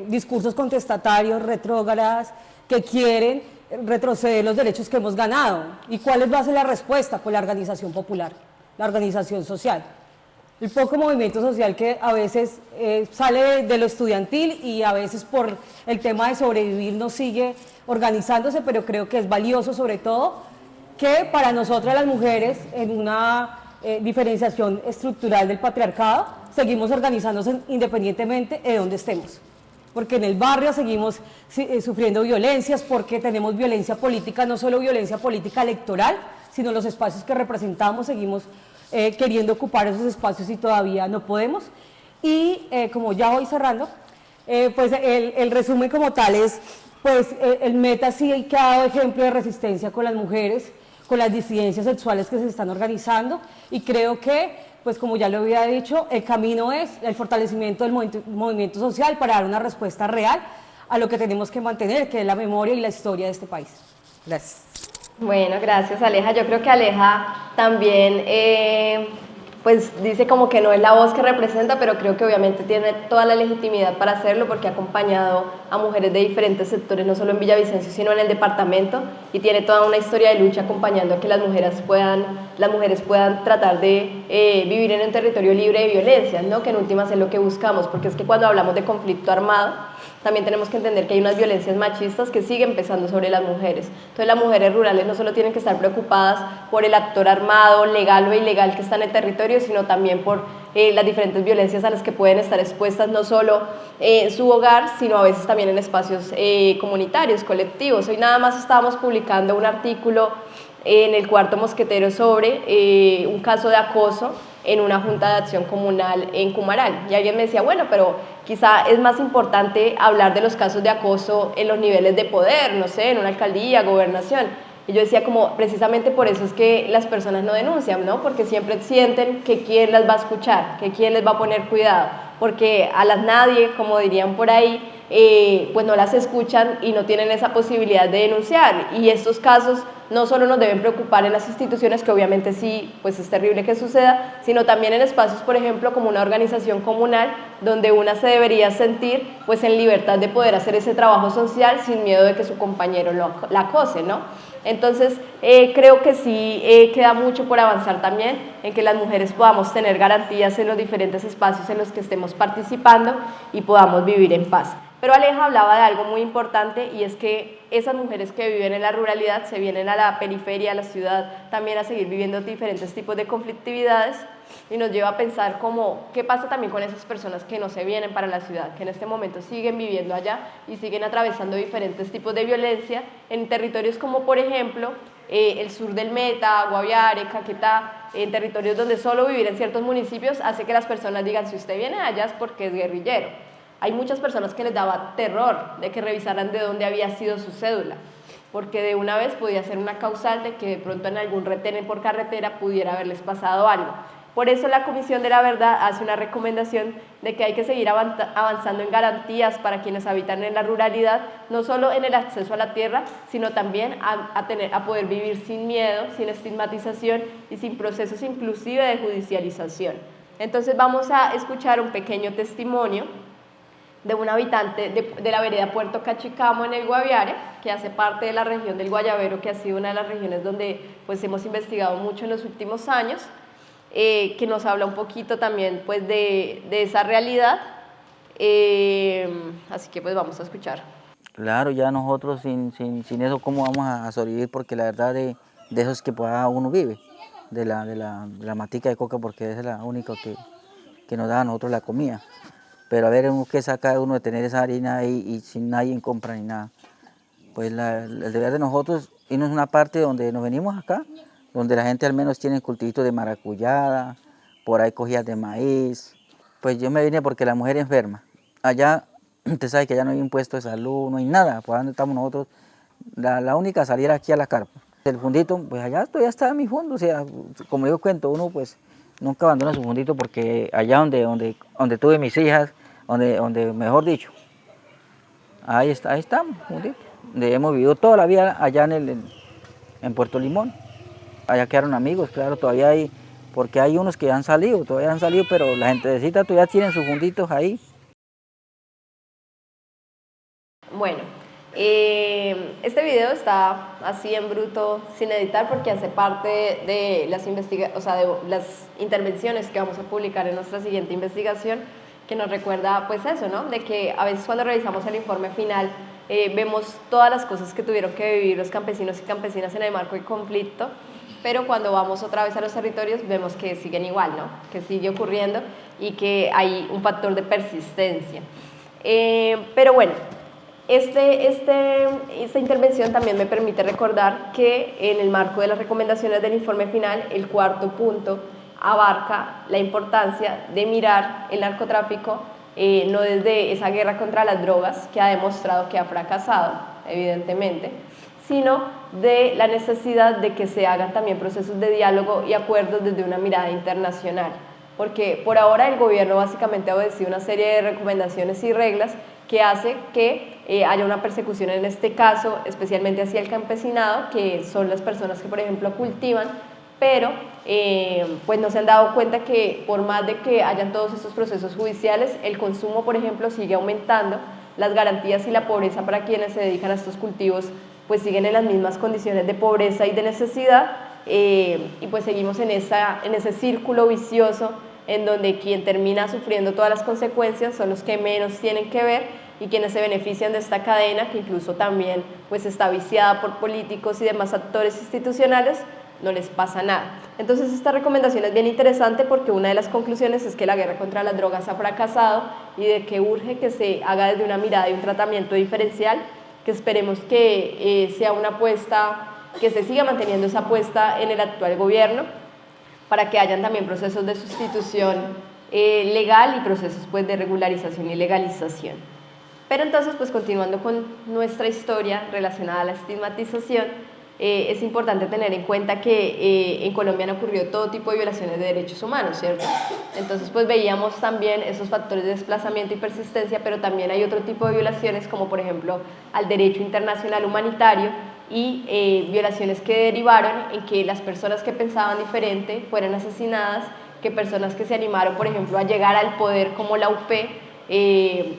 discursos contestatarios, retrógradas, que quieren retroceder los derechos que hemos ganado. ¿Y cuál va a ser la respuesta? Pues la organización popular, la organización social. El poco movimiento social que a veces sale de lo estudiantil y a veces por el tema de sobrevivir no sigue organizándose, pero creo que es valioso sobre todo que para nosotras las mujeres en una diferenciación estructural del patriarcado seguimos organizándose independientemente de donde estemos. Porque en el barrio seguimos sufriendo violencias, porque tenemos violencia política, no solo violencia política electoral, sino los espacios que representamos, seguimos queriendo ocupar esos espacios y todavía no podemos. Y como ya voy cerrando, pues el resumen como tal es, pues el Meta sí que ha dado ejemplo de resistencia con las mujeres, con las disidencias sexuales que se están organizando, y creo que, pues como ya lo había dicho, el camino es el fortalecimiento del movimiento social para dar una respuesta real a lo que tenemos que mantener, que es la memoria y la historia de este país. Gracias. Bueno, gracias Aleja. Yo creo que Aleja también pues dice como que no es la voz que representa, pero creo que obviamente tiene toda la legitimidad para hacerlo porque ha acompañado a mujeres de diferentes sectores, no solo en Villavicencio, sino en el departamento, y tiene toda una historia de lucha acompañando a que las mujeres puedan tratar de vivir en un territorio libre de violencia, ¿no? Que en últimas es lo que buscamos, porque es que cuando hablamos de conflicto armado, también tenemos que entender que hay unas violencias machistas que siguen pesando sobre las mujeres. Entonces las mujeres rurales no solo tienen que estar preocupadas por el actor armado, legal o ilegal que está en el territorio, sino también por las diferentes violencias a las que pueden estar expuestas, no solo en su hogar, sino a veces también en espacios comunitarios, colectivos. Hoy nada más estábamos publicando un artículo en el Cuarto Mosquetero sobre un caso de acoso en una junta de acción comunal en Cumaral. Y alguien me decía, bueno, pero quizá es más importante hablar de los casos de acoso en los niveles de poder, no sé, en una alcaldía, gobernación. Y yo decía como, precisamente por eso es que las personas no denuncian, ¿no? Porque siempre sienten que quién las va a escuchar, que quién les va a poner cuidado, porque a las nadie, como dirían por ahí, pues no las escuchan y no tienen esa posibilidad de denunciar. Y estos casos no solo nos deben preocupar en las instituciones, que obviamente sí, pues es terrible que suceda, sino también en espacios, por ejemplo, como una organización comunal, donde una se debería sentir pues en libertad de poder hacer ese trabajo social sin miedo de que su compañero la acose, ¿no? Entonces, creo que sí queda mucho por avanzar también en que las mujeres podamos tener garantías en los diferentes espacios en los que estemos participando y podamos vivir en paz. Pero Aleja hablaba de algo muy importante, y es que esas mujeres que viven en la ruralidad se vienen a la periferia, a la ciudad, también a seguir viviendo diferentes tipos de conflictividades, y nos lleva a pensar como, ¿qué pasa también con esas personas que no se vienen para la ciudad, que en este momento siguen viviendo allá y siguen atravesando diferentes tipos de violencia en territorios como, por ejemplo, el sur del Meta, Guaviare, Caquetá, en territorios donde solo vivir en ciertos municipios hace que las personas digan, si usted viene allá es porque es guerrillero? Hay muchas personas que les daba terror de que revisaran de dónde había sido su cédula, porque de una vez podía ser una causal de que de pronto en algún retén por carretera pudiera haberles pasado algo. Por eso la Comisión de la Verdad hace una recomendación de que hay que seguir avanzando en garantías para quienes habitan en la ruralidad, no solo en el acceso a la tierra, sino también a poder vivir sin miedo, sin estigmatización y sin procesos inclusive de judicialización. Entonces vamos a escuchar un pequeño testimonio de un habitante de la vereda Puerto Cachicamo en el Guaviare, que hace parte de la región del Guayabero, que ha sido una de las regiones donde pues hemos investigado mucho en los últimos años, que nos habla un poquito también pues de esa realidad, así que pues vamos a escuchar. Claro, ya nosotros sin eso, ¿cómo vamos a sobrevivir? Porque la verdad de eso es que pues, uno vive, de la matica de coca, porque esa es la única que nos da a nosotros la comida. Pero a ver, ¿qué saca uno de tener esa harina ahí y sin nadie en compra ni nada? Pues el deber de nosotros irnos a una parte donde nos venimos acá, donde la gente al menos tiene cultivitos de maracuyá, por ahí cogías de maíz. Pues yo me vine porque la mujer es enferma. Allá, usted sabe que allá no hay impuesto de salud, no hay nada. Por donde estamos nosotros, la única salida era aquí a la carpa. El fundito, pues allá todavía está mi fondo. O sea, como yo cuento, uno pues nunca abandona su fundito, porque allá donde tuve mis hijas, donde mejor dicho, ahí estamos, fundito. Hemos vivido toda la vida allá en Puerto Limón. Allá quedaron amigos, claro, todavía hay, porque hay unos que todavía han salido, pero la gentecita todavía tienen sus funditos ahí. Bueno, este video está así en bruto, sin editar, porque hace parte de las intervenciones que vamos a publicar en nuestra siguiente investigación, que nos recuerda pues eso, ¿no? De que a veces cuando revisamos el informe final vemos todas las cosas que tuvieron que vivir los campesinos y campesinas en el marco del conflicto, pero cuando vamos otra vez a los territorios vemos que siguen igual, ¿no? Que sigue ocurriendo y que hay un factor de persistencia. Pero bueno, esta intervención también me permite recordar que en el marco de las recomendaciones del informe final, el cuarto punto abarca la importancia de mirar el narcotráfico no desde esa guerra contra las drogas, que ha demostrado que ha fracasado, evidentemente, sino de la necesidad de que se hagan también procesos de diálogo y acuerdos desde una mirada internacional, porque por ahora el gobierno básicamente ha obedecido una serie de recomendaciones y reglas que hace que haya una persecución en este caso, especialmente hacia el campesinado, que son las personas que por ejemplo cultivan, pero pues no se han dado cuenta que por más de que hayan todos estos procesos judiciales, el consumo por ejemplo sigue aumentando, las garantías y la pobreza para quienes se dedican a estos cultivos pues siguen en las mismas condiciones de pobreza y de necesidad, y pues seguimos en ese círculo vicioso en donde quien termina sufriendo todas las consecuencias son los que menos tienen que ver, y quienes se benefician de esta cadena, que incluso también pues está viciada por políticos y demás actores institucionales, no les pasa nada. Entonces esta recomendación es bien interesante, porque una de las conclusiones es que la guerra contra las drogas ha fracasado y de que urge que se haga desde una mirada y un tratamiento diferencial, que esperemos que sea una apuesta, que se siga manteniendo esa apuesta en el actual gobierno, para que hayan también procesos de sustitución legal y procesos pues de regularización y legalización. Pero entonces, pues continuando con nuestra historia relacionada a la estigmatización, es importante tener en cuenta que en Colombia han ocurrido todo tipo de violaciones de derechos humanos, ¿cierto? Entonces, pues veíamos también esos factores de desplazamiento y persistencia, pero también hay otro tipo de violaciones, como por ejemplo al derecho internacional humanitario y violaciones que derivaron en que las personas que pensaban diferente fueran asesinadas, que personas que se animaron, por ejemplo, a llegar al poder como la UP,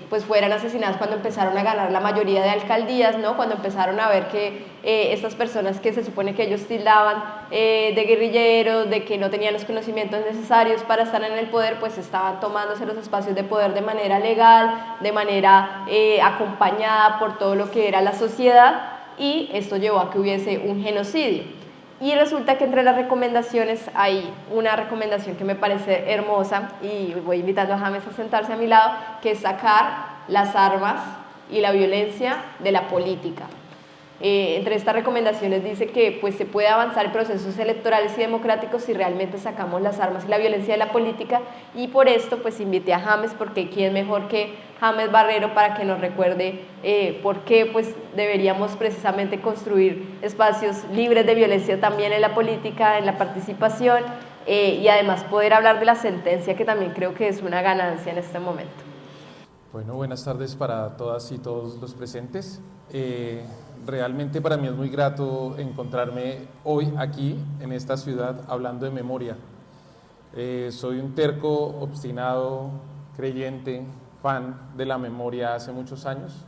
pues fueran asesinadas cuando empezaron a ganar la mayoría de alcaldías, ¿no? Cuando empezaron a ver que estas personas que se supone que ellos tildaban de guerrilleros, de que no tenían los conocimientos necesarios para estar en el poder, pues estaban tomándose los espacios de poder de manera legal, de manera acompañada por todo lo que era la sociedad, y esto llevó a que hubiese un genocidio. Y resulta que entre las recomendaciones hay una recomendación que me parece hermosa, y voy invitando a James a sentarse a mi lado, que es sacar las armas y la violencia de la política. Entre estas recomendaciones dice que pues, se puede avanzar en procesos electorales y democráticos si realmente sacamos las armas y la violencia de la política, y por esto pues invité a James, porque quién mejor que James Barrero para que nos recuerde por qué pues, deberíamos precisamente construir espacios libres de violencia también en la política, en la participación, y además poder hablar de la sentencia, que también creo que es una ganancia en este momento. Bueno, buenas tardes para todas y todos los presentes. Realmente para mí es muy grato encontrarme hoy aquí en esta ciudad hablando de memoria. Soy un terco, obstinado, creyente, fan de la memoria hace muchos años,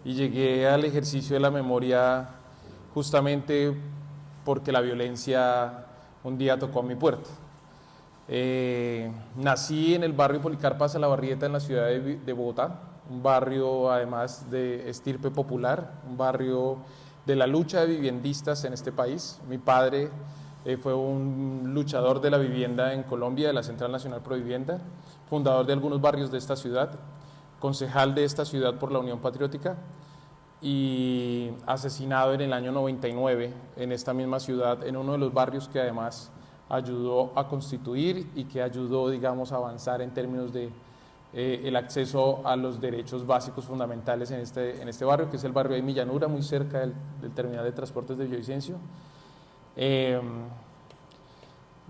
y llegué al ejercicio de la memoria justamente porque la violencia un día tocó a mi puerta. Nací en el barrio Policarpa Salabarrieta, en la ciudad de Bogotá, un barrio además de estirpe popular, un barrio de la lucha de viviendistas en este país. Mi padre fue un luchador de la vivienda en Colombia, de la Central Nacional Provivienda, fundador de algunos barrios de esta ciudad, concejal de esta ciudad por la Unión Patriótica, y asesinado en el año 99 en esta misma ciudad, en uno de los barrios que además ayudó a constituir y que ayudó, digamos, a avanzar en términos de el acceso a los derechos básicos fundamentales en este barrio, que es el barrio de Millanura, muy cerca del terminal de transportes de Villavicencio.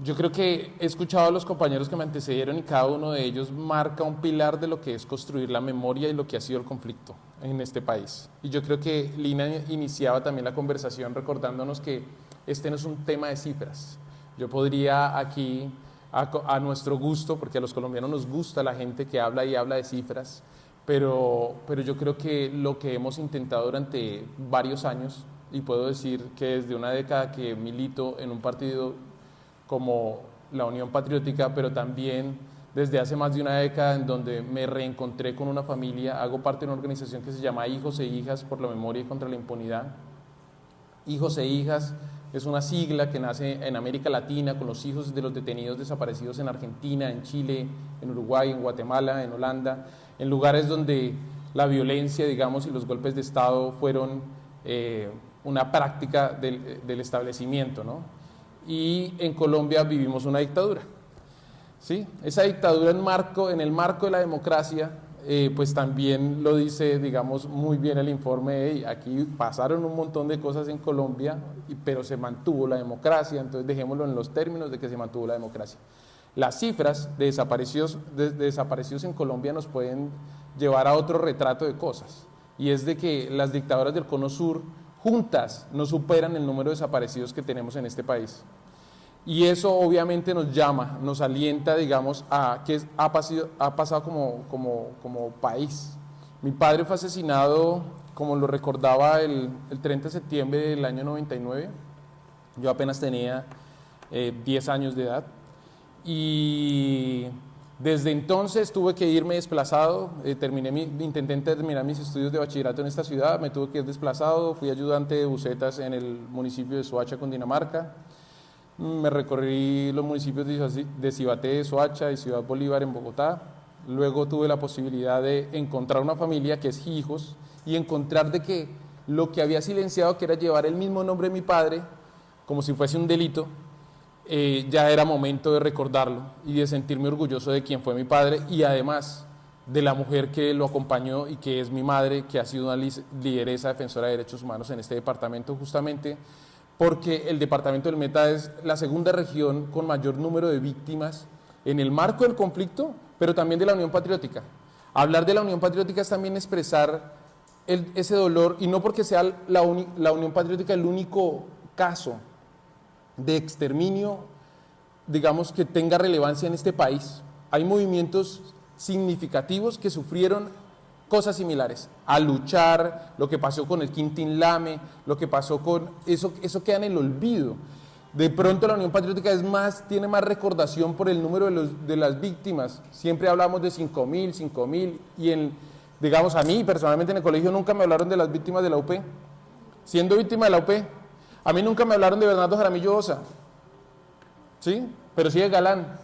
Yo creo que he escuchado a los compañeros que me antecedieron y cada uno de ellos marca un pilar de lo que es construir la memoria y lo que ha sido el conflicto en este país. Y yo creo que Lina iniciaba también la conversación recordándonos que este no es un tema de cifras. Yo podría aquí, a nuestro gusto, porque a los colombianos nos gusta la gente que habla y habla de cifras, pero yo creo que lo que hemos intentado durante varios años, y puedo decir que desde una década que milito en un partido como la Unión Patriótica, pero también desde hace más de una década en donde me reencontré con una familia, hago parte de una organización que se llama Hijos e Hijas por la Memoria y contra la Impunidad. Hijos e Hijas es una sigla que nace en América Latina con los hijos de los detenidos desaparecidos en Argentina, en Chile, en Uruguay, en Guatemala, en Holanda, en lugares donde la violencia, digamos, y los golpes de Estado fueron una práctica del establecimiento, ¿no? Y en Colombia vivimos una dictadura, ¿sí? Esa dictadura en el marco de la democracia, pues también lo dice, digamos, muy bien el informe. Aquí pasaron un montón de cosas en Colombia, pero se mantuvo la democracia, entonces dejémoslo en los términos de que se mantuvo la democracia. Las cifras de desaparecidos en Colombia nos pueden llevar a otro retrato de cosas, y es de que las dictaduras del Cono Sur juntas no superan el número de desaparecidos que tenemos en este país. Y eso obviamente nos llama, nos alienta, digamos, a qué ha pasado como país. Mi padre fue asesinado, como lo recordaba, el 30 de septiembre del año 99. Yo apenas tenía 10 años de edad. Y desde entonces tuve que irme desplazado. Intenté terminar mis estudios de bachillerato en esta ciudad, me tuve que ir desplazado. Fui ayudante de bucetas en el municipio de Soacha, Cundinamarca. Me recorrí los municipios de Cibaté, Soacha y Ciudad Bolívar en Bogotá. Luego tuve la posibilidad de encontrar una familia que es Hijos, y encontrar de que lo que había silenciado, que era llevar el mismo nombre de mi padre, como si fuese un delito, ya era momento de recordarlo y de sentirme orgulloso de quién fue mi padre, y además de la mujer que lo acompañó y que es mi madre, que ha sido una lideresa defensora de derechos humanos en este departamento, justamente porque el departamento del Meta es la segunda región con mayor número de víctimas en el marco del conflicto, pero también de la Unión Patriótica. Hablar de la Unión Patriótica es también expresar ese dolor, y no porque sea la Unión Patriótica el único caso de exterminio, digamos, que tenga relevancia en este país. Hay movimientos significativos que sufrieron cosas similares, a luchar, lo que pasó con el Quintín Lame, lo que pasó con eso queda en el olvido. De pronto la Unión Patriótica tiene más recordación por el número de las víctimas. Siempre hablamos de 5.000, y digamos, a mí personalmente en el colegio nunca me hablaron de las víctimas de la UP. Siendo víctima de la UP, a mí nunca me hablaron de Bernardo Jaramillo Osa, ¿sí? Pero sí de Galán.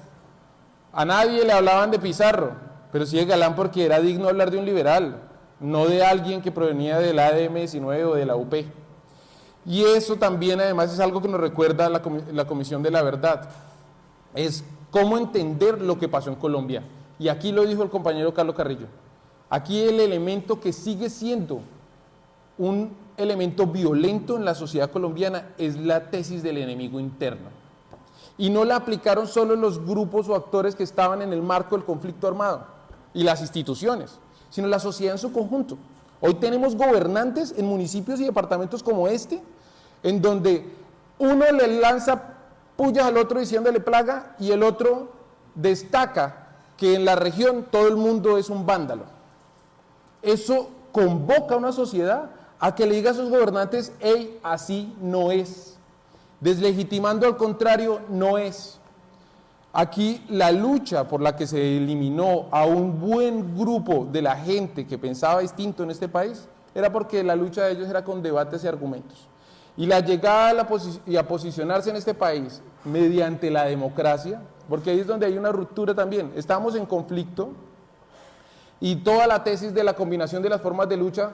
A nadie le hablaban de Pizarro, pero sí de Galán, porque era digno hablar de un liberal, no de alguien que provenía del ADM-19 o de la UP. Y eso también además es algo que nos recuerda la Comisión de la Verdad, es cómo entender lo que pasó en Colombia. Y aquí lo dijo el compañero Carlos Carrillo, aquí el elemento que sigue siendo un elemento violento en la sociedad colombiana es la tesis del enemigo interno. Y no la aplicaron solo los grupos o actores que estaban en el marco del conflicto armado y las instituciones, sino la sociedad en su conjunto. Hoy tenemos gobernantes en municipios y departamentos como este, en donde uno le lanza pullas al otro diciéndole plaga, y el otro destaca que en la región todo el mundo es un vándalo. Eso convoca a una sociedad a que le diga a sus gobernantes: hey, así no es. Deslegitimando al contrario no es. Aquí la lucha por la que se eliminó a un buen grupo de la gente que pensaba distinto en este país era porque la lucha de ellos era con debates y argumentos. Y la llegada a posicionarse en este país mediante la democracia, porque ahí es donde hay una ruptura también. Estamos en conflicto y toda la tesis de la combinación de las formas de lucha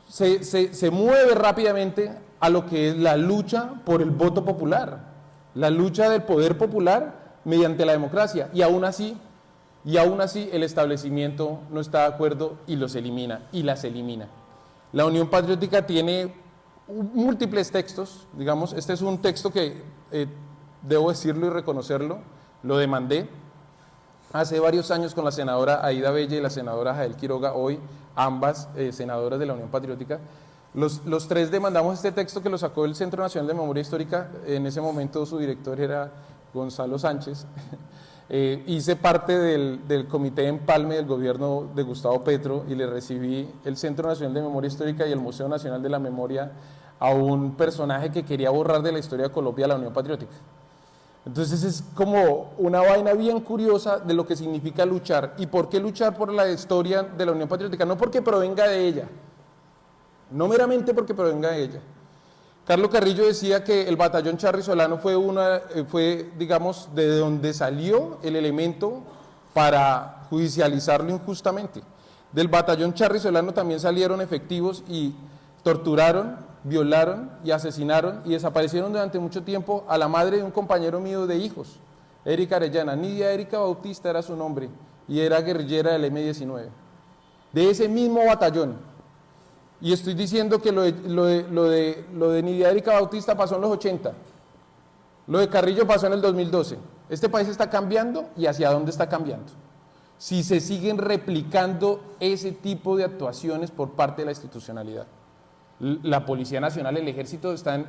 se mueve rápidamente a lo que es la lucha por el voto popular, la lucha del poder popular mediante la democracia, y aún así el establecimiento no está de acuerdo y los elimina y las elimina. La Unión Patriótica tiene múltiples textos, digamos, este es un texto que debo decirlo y reconocerlo, lo demandé hace varios años con la senadora Aida Bella y la senadora Jael Quiroga, hoy ambas senadoras de la Unión Patriótica. Los tres demandamos este texto, que lo sacó el Centro Nacional de Memoria Histórica. En ese momento su director era Gonzalo Sánchez. Hice parte del comité de empalme del gobierno de Gustavo Petro y le recibí el Centro Nacional de Memoria Histórica y el Museo Nacional de la Memoria a un personaje que quería borrar de la historia de Colombia a la Unión Patriótica. Entonces es como una vaina bien curiosa de lo que significa luchar. ¿Y por qué luchar por la historia de la Unión Patriótica? No porque provenga de ella, no meramente porque provenga de ella. Carlos Carrillo decía que el batallón Charry Solano fue, digamos, de donde salió el elemento para judicializarlo injustamente. Del batallón Charry Solano también salieron efectivos y torturaron, violaron y asesinaron y desaparecieron durante mucho tiempo a la madre de un compañero mío de hijos, Erika Arellana. Nidia Erika Bautista era su nombre y era guerrillera del M-19, de ese mismo batallón. Y estoy diciendo que lo de Nidia Erika Bautista pasó en los 80, lo de Carrillo pasó en el 2012. Este país está cambiando, ¿y hacia dónde está cambiando? Si se siguen replicando ese tipo de actuaciones por parte de la institucionalidad. La Policía Nacional, el Ejército están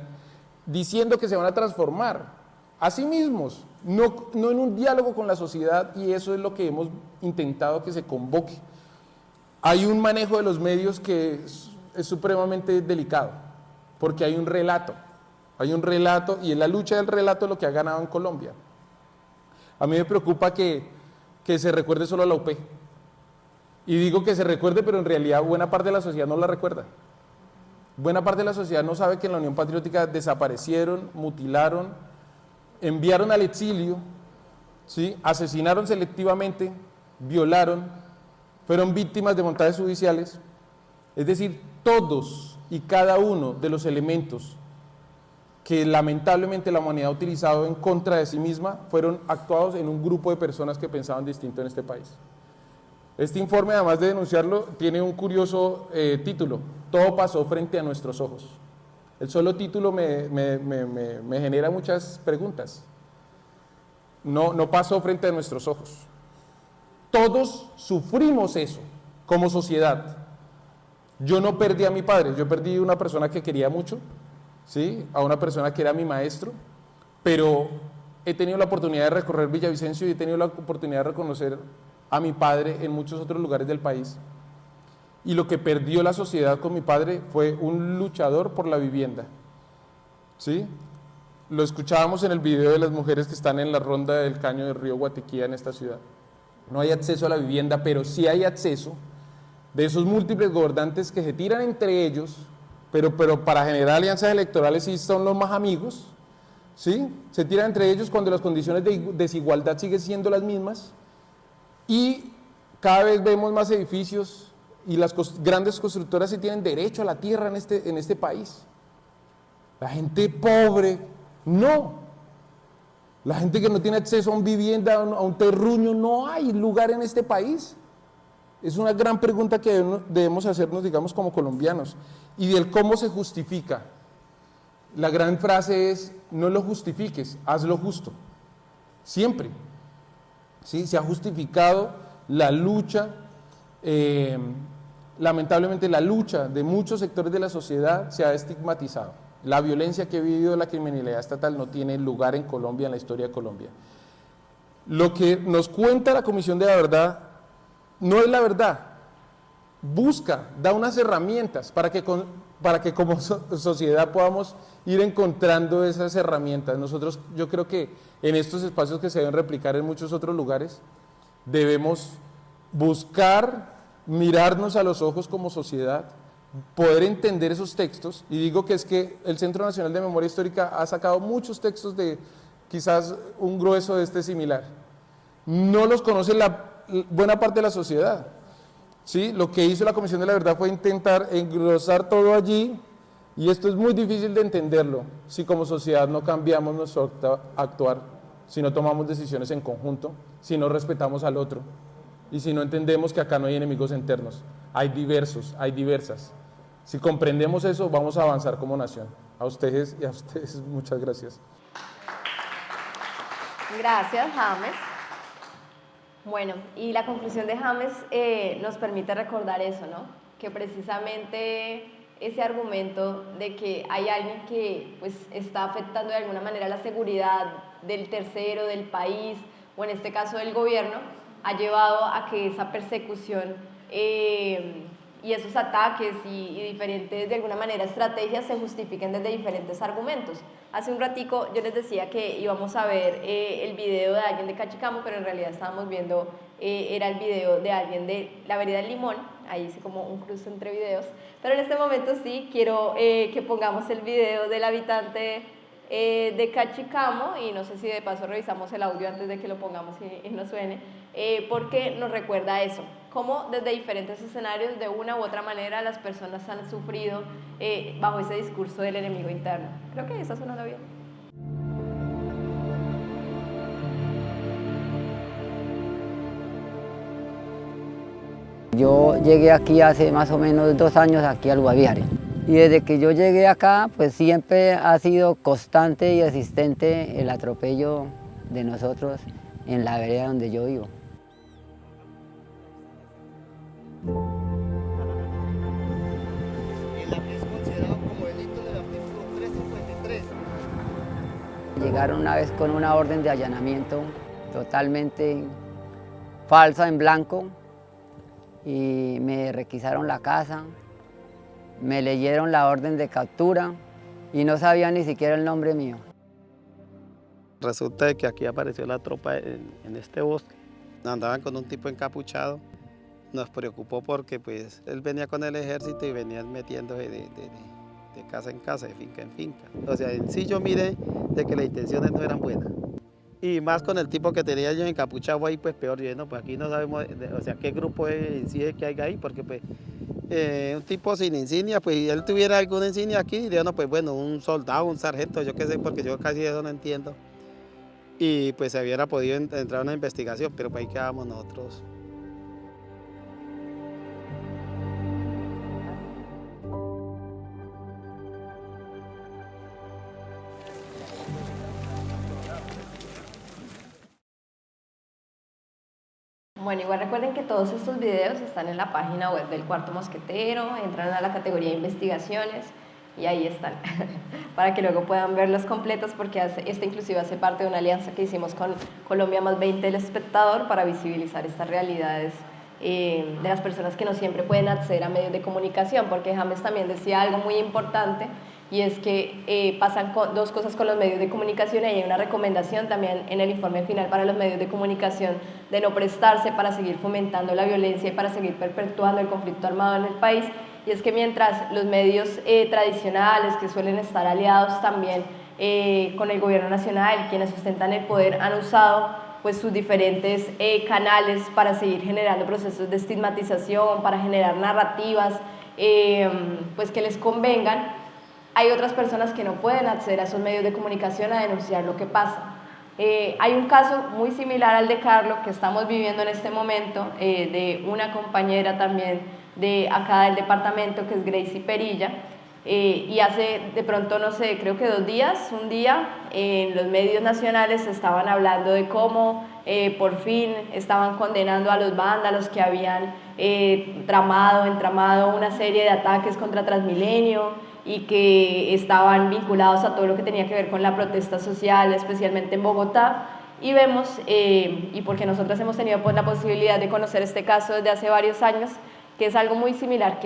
diciendo que se van a transformar a sí mismos, no en un diálogo con la sociedad, y eso es lo que hemos intentado que se convoque. Hay un manejo de los medios que es supremamente delicado, porque hay un relato, y en la lucha del relato es lo que ha ganado en Colombia. A mí me preocupa que se recuerde solo a la UP, y digo que se recuerde, pero en realidad buena parte de la sociedad no la recuerda. Buena parte de la sociedad no sabe que en la Unión Patriótica desaparecieron, mutilaron, enviaron al exilio, ¿sí? Asesinaron selectivamente, violaron, fueron víctimas de montajes judiciales. Es decir, todos y cada uno de los elementos que lamentablemente la humanidad ha utilizado en contra de sí misma fueron actuados en un grupo de personas que pensaban distinto en este país. Este informe, además de denunciarlo, tiene un curioso título: todo pasó frente a nuestros ojos. El solo título me genera muchas preguntas. No pasó frente a nuestros ojos. Todos sufrimos eso como sociedad. Yo no perdí a mi padre, yo perdí a una persona que quería mucho, ¿sí? A una persona que era mi maestro, pero he tenido la oportunidad de recorrer Villavicencio y he tenido la oportunidad de reconocer a mi padre en muchos otros lugares del país. Y lo que perdió la sociedad con mi padre fue un luchador por la vivienda, ¿sí? Lo escuchábamos en el video de las mujeres que están en la ronda del caño del río Guatiquía en esta ciudad. No hay acceso a la vivienda, pero sí hay acceso de esos múltiples gobernantes que se tiran entre ellos, pero para generar alianzas electorales sí son los más amigos, ¿sí? Se tiran entre ellos cuando las condiciones de desigualdad siguen siendo las mismas y cada vez vemos más edificios y las grandes constructoras sí tienen derecho a la tierra en este país. La gente pobre, no. La gente que no tiene acceso a una vivienda, a un terruño, no hay lugar en este país. Es una gran pregunta que debemos hacernos, digamos, como colombianos. Y del cómo se justifica. La gran frase es, no lo justifiques, hazlo justo. Siempre. ¿Sí? Se ha justificado la lucha, lamentablemente la lucha de muchos sectores de la sociedad se ha estigmatizado. La violencia que ha vivido la criminalidad estatal no tiene lugar en Colombia, en la historia de Colombia. Lo que nos cuenta la Comisión de la Verdad no es la verdad, da unas herramientas para que como sociedad podamos ir encontrando esas herramientas. Nosotros, yo creo que en estos espacios que se deben replicar en muchos otros lugares, debemos buscar, mirarnos a los ojos como sociedad, poder entender esos textos, y digo que es que el Centro Nacional de Memoria Histórica ha sacado muchos textos de quizás un grueso de este similar. No los conoce buena parte de la sociedad, ¿sí? Lo que hizo la Comisión de la Verdad fue intentar engrosar todo allí, y esto es muy difícil de entenderlo si como sociedad no cambiamos nuestro actuar, si no tomamos decisiones en conjunto, si no respetamos al otro, y si no entendemos que acá no hay enemigos internos, hay diversos, hay diversas. Si comprendemos eso, vamos a avanzar como nación. A ustedes y a ustedes, muchas gracias. Gracias, James. Bueno, y la conclusión de James nos permite recordar eso, ¿no? Que precisamente ese argumento de que hay alguien que pues, está afectando de alguna manera la seguridad del tercero, del país, o en este caso del gobierno, ha llevado a que esa persecución y esos ataques y diferentes, de alguna manera, estrategias se justifiquen desde diferentes argumentos. Hace un ratico yo les decía que íbamos a ver el video de alguien de Cachicamo, pero en realidad estábamos viendo, era el video de alguien de la vereda del Limón, ahí hice como un cruce entre videos, pero en este momento sí quiero que pongamos el video del habitante de Cachicamo, y no sé si de paso revisamos el audio antes de que lo pongamos y nos suene, porque nos recuerda eso, cómo desde diferentes escenarios, de una u otra manera, las personas han sufrido bajo ese discurso del enemigo interno. Creo que eso suena bien. Yo llegué aquí hace más o menos 2 años aquí al Guaviare. Y desde que yo llegué acá, pues siempre ha sido constante y existente el atropello de nosotros en la vereda donde yo vivo. Es considerado como delito del artículo 353. Llegaron una vez con una orden de allanamiento totalmente falsa, en blanco, y me requisaron la casa, me leyeron la orden de captura y no sabían ni siquiera el nombre mío. Resulta que aquí apareció la tropa en este bosque. Andaban con un tipo encapuchado. Nos preocupó porque pues él venía con el ejército y venían metiéndose de casa en casa, de finca en finca. O sea, en sí yo miré de que las intenciones no eran buenas. Y más con el tipo que tenía yo encapuchado ahí, pues peor. Yo no, pues aquí no sabemos, o sea, qué grupo en sí es que hay ahí, porque pues un tipo sin insignia, pues si él tuviera alguna insignia aquí, diría, no, pues bueno, un soldado, un sargento, yo qué sé, porque yo casi eso no entiendo. Y pues se hubiera podido entrar a una investigación, pero pues ahí quedábamos nosotros. Bueno, igual recuerden que todos estos videos están en la página web del Cuarto Mosquetero, entran a la categoría de investigaciones y ahí están, para que luego puedan verlos completos, porque este inclusive hace parte de una alianza que hicimos con Colombia Más 20 El Espectador para visibilizar estas realidades de las personas que no siempre pueden acceder a medios de comunicación, porque James también decía algo muy importante, y es que pasan dos cosas con los medios de comunicación, y hay una recomendación también en el informe final para los medios de comunicación de no prestarse para seguir fomentando la violencia y para seguir perpetuando el conflicto armado en el país, y es que mientras los medios tradicionales, que suelen estar aliados también con el gobierno nacional, quienes sustentan el poder, han usado pues sus diferentes canales para seguir generando procesos de estigmatización, para generar narrativas pues que les convengan, hay otras personas que no pueden acceder a esos medios de comunicación a denunciar lo que pasa. Hay un caso muy similar al de Carlos que estamos viviendo en este momento, de una compañera también de acá del departamento, que es Gracie Perilla, y hace de pronto, no sé, creo que 2 días, un día, en los medios nacionales estaban hablando de cómo por fin estaban condenando a los vándalos que habían entramado una serie de ataques contra Transmilenio y que estaban vinculados a todo lo que tenía que ver con la protesta social, especialmente en Bogotá. Y vemos, y porque nosotros hemos tenido pues la posibilidad de conocer este caso desde hace varios años, que es algo muy similar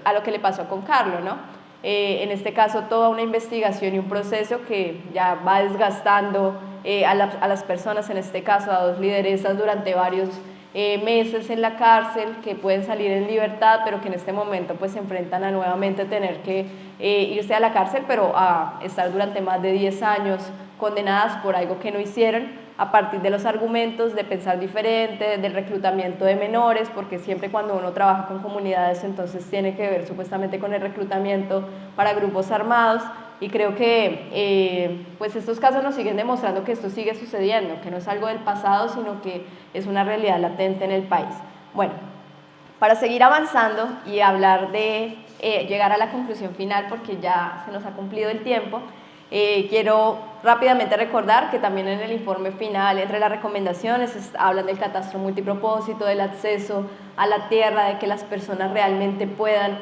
a lo que le pasó con Carlos, ¿no? En este caso toda una investigación y un proceso que ya va desgastando a las personas, en este caso a 2 lideresas durante varios meses en la cárcel, que pueden salir en libertad, pero que en este momento pues se enfrentan a nuevamente tener que irse a la cárcel, pero a estar durante más de 10 años condenadas por algo que no hicieron, a partir de los argumentos de pensar diferente, del reclutamiento de menores, porque siempre cuando uno trabaja con comunidades entonces tiene que ver supuestamente con el reclutamiento para grupos armados, y creo que pues estos casos nos siguen demostrando que esto sigue sucediendo, que no es algo del pasado, sino que es una realidad latente en el país. Bueno, para seguir avanzando y hablar de llegar a la conclusión final, porque ya se nos ha cumplido el tiempo, quiero rápidamente recordar que también en el informe final, entre las recomendaciones, hablan del catastro multipropósito, del acceso a la tierra, de que las personas realmente puedan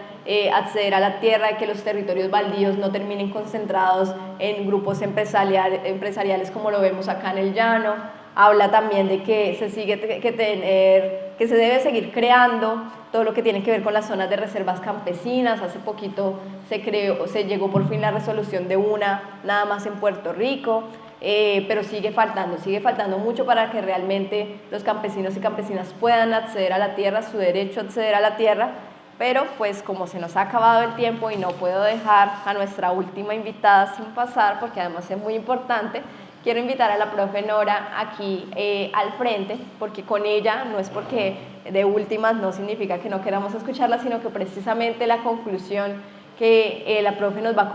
acceder a la tierra, de que los territorios baldíos no terminen concentrados en grupos empresariales como lo vemos acá en el llano. Habla también de que se debe seguir creando todo lo que tiene que ver con las zonas de reservas campesinas. Hace poquito se llegó por fin la resolución de una, nada más en Puerto Rico, pero sigue faltando mucho para que realmente los campesinos y campesinas puedan acceder a la tierra, su derecho a acceder a la tierra. Pero pues como se nos ha acabado el tiempo y no puedo dejar a nuestra última invitada sin pasar, porque además es muy importante, quiero invitar a la profe Nora aquí al frente, porque con ella, no es porque de últimas no significa que no queramos escucharla, sino que precisamente la conclusión que la profe nos va a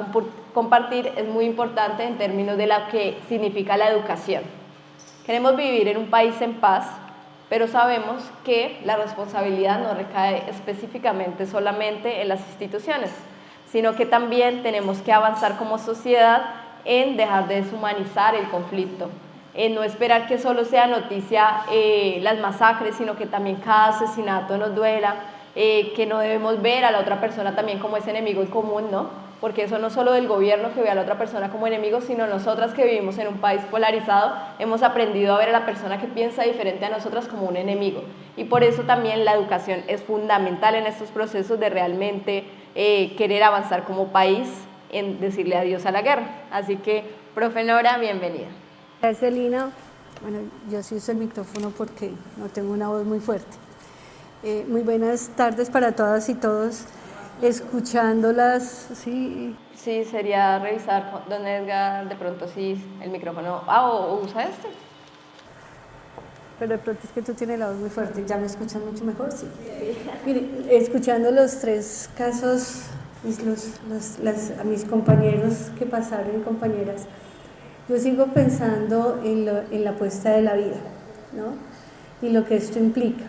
compartir es muy importante en términos de lo que significa la educación. Queremos vivir en un país en paz, pero sabemos que la responsabilidad no recae específicamente solamente en las instituciones, sino que también tenemos que avanzar como sociedad en dejar de deshumanizar el conflicto, en no esperar que solo sea noticia las masacres, sino que también cada asesinato nos duela, que no debemos ver a la otra persona también como ese enemigo en común, ¿no? Porque eso no es solo del gobierno que ve a la otra persona como enemigo, sino nosotras que vivimos en un país polarizado hemos aprendido a ver a la persona que piensa diferente a nosotras como un enemigo, y por eso también la educación es fundamental en estos procesos de realmente querer avanzar como país en decirle adiós a la guerra. Así que, profe Nora, bienvenida. Gracias, Lina. Bueno, yo sí uso el micrófono porque no tengo una voz muy fuerte. Muy buenas tardes para todas y todos. Escuchándolas, sí. Sí, sería revisar, don Edgar, de pronto sí, el micrófono. ¿O usa este? Pero de pronto es que tú tienes la voz muy fuerte. ¿Ya me escuchan mucho mejor? Sí. Mire, escuchando los 3 casos, a mis compañeros que pasaron y compañeras, yo sigo pensando en la apuesta de la vida, ¿no? Y lo que esto implica.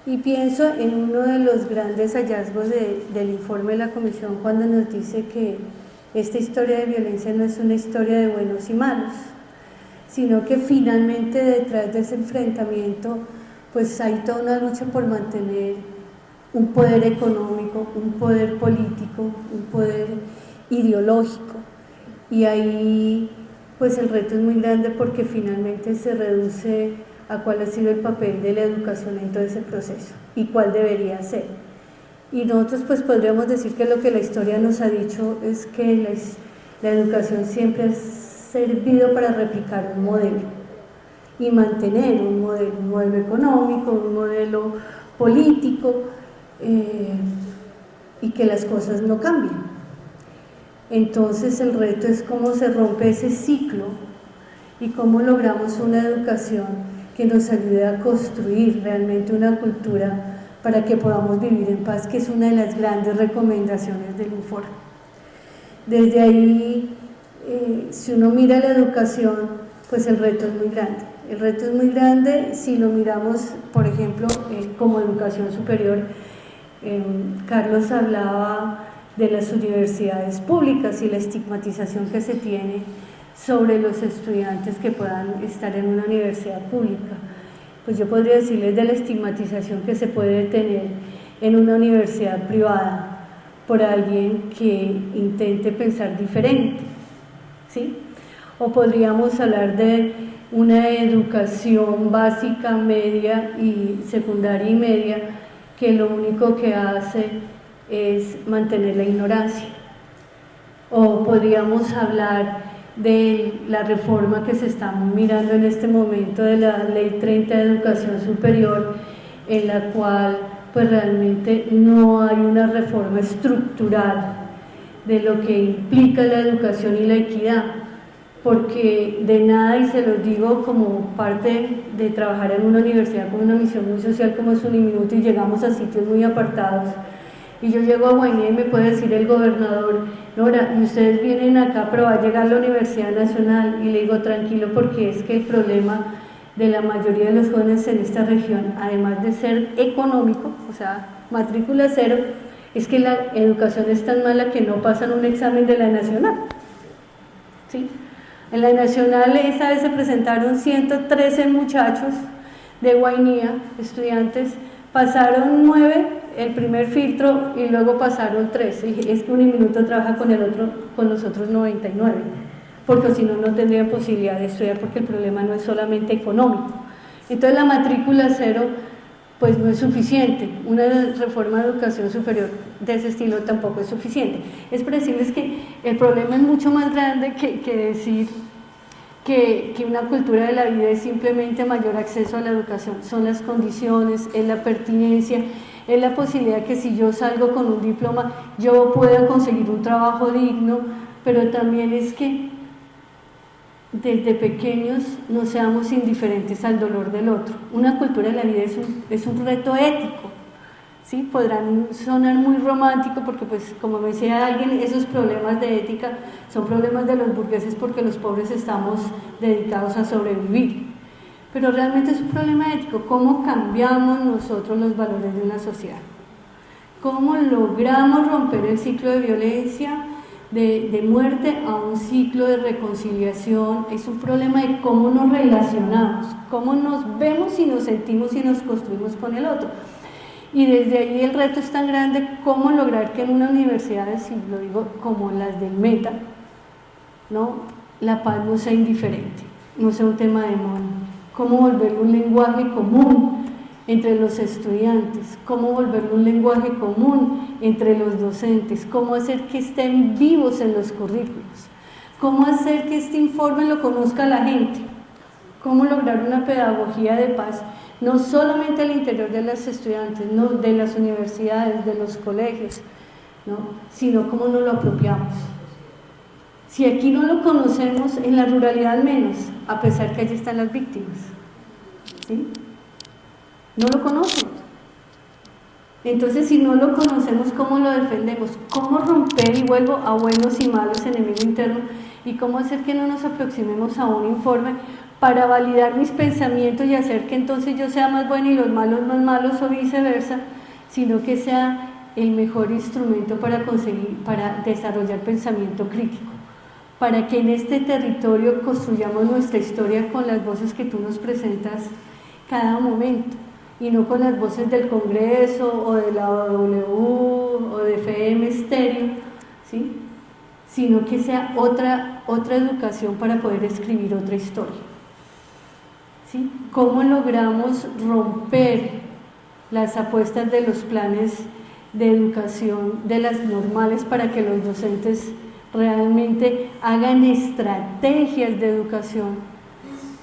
Y pienso en uno de los grandes hallazgos del informe de la Comisión, cuando nos dice que esta historia de violencia no es una historia de buenos y malos, sino que finalmente detrás de ese enfrentamiento pues hay toda una lucha por mantener un poder económico, un poder político, un poder ideológico. Y ahí pues el reto es muy grande porque finalmente se reduce a cuál ha sido el papel de la educación en todo ese proceso y cuál debería ser. Y nosotros pues podríamos decir que lo que la historia nos ha dicho es que la educación siempre ha servido para replicar un modelo y mantener un modelo económico, un modelo político, y que las cosas no cambien. Entonces el reto es cómo se rompe ese ciclo y cómo logramos una educación que nos ayude a construir realmente una cultura para que podamos vivir en paz, que es una de las grandes recomendaciones del informe. Desde ahí, si uno mira la educación, pues el reto es muy grande. El reto es muy grande si lo miramos, por ejemplo, como educación superior. Carlos hablaba de las universidades públicas y la estigmatización que se tiene sobre los estudiantes que puedan estar en una universidad pública. Pues yo podría decirles de la estigmatización que se puede tener en una universidad privada por alguien que intente pensar diferente, ¿sí? O podríamos hablar de una educación básica, media y secundaria y media que lo único que hace es mantener la ignorancia. O podríamos hablar de la reforma que se está mirando en este momento de la Ley 30 de Educación Superior, en la cual pues realmente no hay una reforma estructural de lo que implica la educación y la equidad, porque de nada, y se los digo como parte de trabajar en una universidad con una misión muy social como es Uniminuto, y llegamos a sitios muy apartados, y yo llego a Guainía y me puede decir el gobernador: Nora, y ustedes vienen acá, pero va a llegar la Universidad Nacional, y le digo: tranquilo, porque es que el problema de la mayoría de los jóvenes en esta región, además de ser económico, o sea, matrícula cero, es que la educación es tan mala que no pasan un examen de la Nacional, ¿sí? En la Nacional esa vez se presentaron 113 muchachos de Guainía, estudiantes, pasaron 9 el primer filtro y luego pasaron 3, y es que Uniminuto trabaja con los otros 99, porque si no, no tendrían posibilidad de estudiar, porque el problema no es solamente económico. Entonces la matrícula cero pues no es suficiente, una reforma de educación superior de ese estilo tampoco es suficiente. Es para decirles que el problema es mucho más grande que decir que una cultura de la vida es simplemente mayor acceso a la educación. Son las condiciones, es la pertinencia, es la posibilidad que si yo salgo con un diploma yo pueda conseguir un trabajo digno, pero también es que desde pequeños no seamos indiferentes al dolor del otro. Una cultura de la vida es un reto ético, ¿sí? Podrán sonar muy romántico porque, pues, como me decía alguien, esos problemas de ética son problemas de los burgueses porque los pobres estamos dedicados a sobrevivir. Pero realmente es un problema ético. ¿Cómo cambiamos nosotros los valores de una sociedad? ¿Cómo logramos romper el ciclo de violencia, de muerte, a un ciclo de reconciliación? Es un problema de cómo nos relacionamos, cómo nos vemos y nos sentimos y nos construimos con el otro. Y desde ahí el reto es tan grande, cómo lograr que en una universidad, si lo digo como las del Meta, ¿no?, la paz no sea indiferente, no sea un tema de moda. Cómo volverlo un lenguaje común entre los estudiantes, cómo volverlo un lenguaje común entre los docentes, cómo hacer que estén vivos en los currículos, cómo hacer que este informe lo conozca la gente, cómo lograr una pedagogía de paz, no solamente al interior de los estudiantes, no de las universidades, de los colegios, ¿no?, sino cómo nos lo apropiamos. Si aquí no lo conocemos, en la ruralidad menos, a pesar que allí están las víctimas, ¿sí? No lo conocemos. Entonces, si no lo conocemos, ¿cómo lo defendemos? ¿Cómo romper, y vuelvo a buenos y malos, enemigo interno, y cómo hacer que no nos aproximemos a un informe para validar mis pensamientos y hacer que entonces yo sea más buena y los malos más malos, o viceversa, sino que sea el mejor instrumento para desarrollar pensamiento crítico, para que en este territorio construyamos nuestra historia con las voces que tú nos presentas cada momento, y no con las voces del Congreso o de la W o de FM Estéreo, ¿sí? Sino que sea otra educación para poder escribir otra historia. ¿Sí? ¿Cómo logramos romper las apuestas de los planes de educación de las normales para que los docentes realmente hagan estrategias de educación,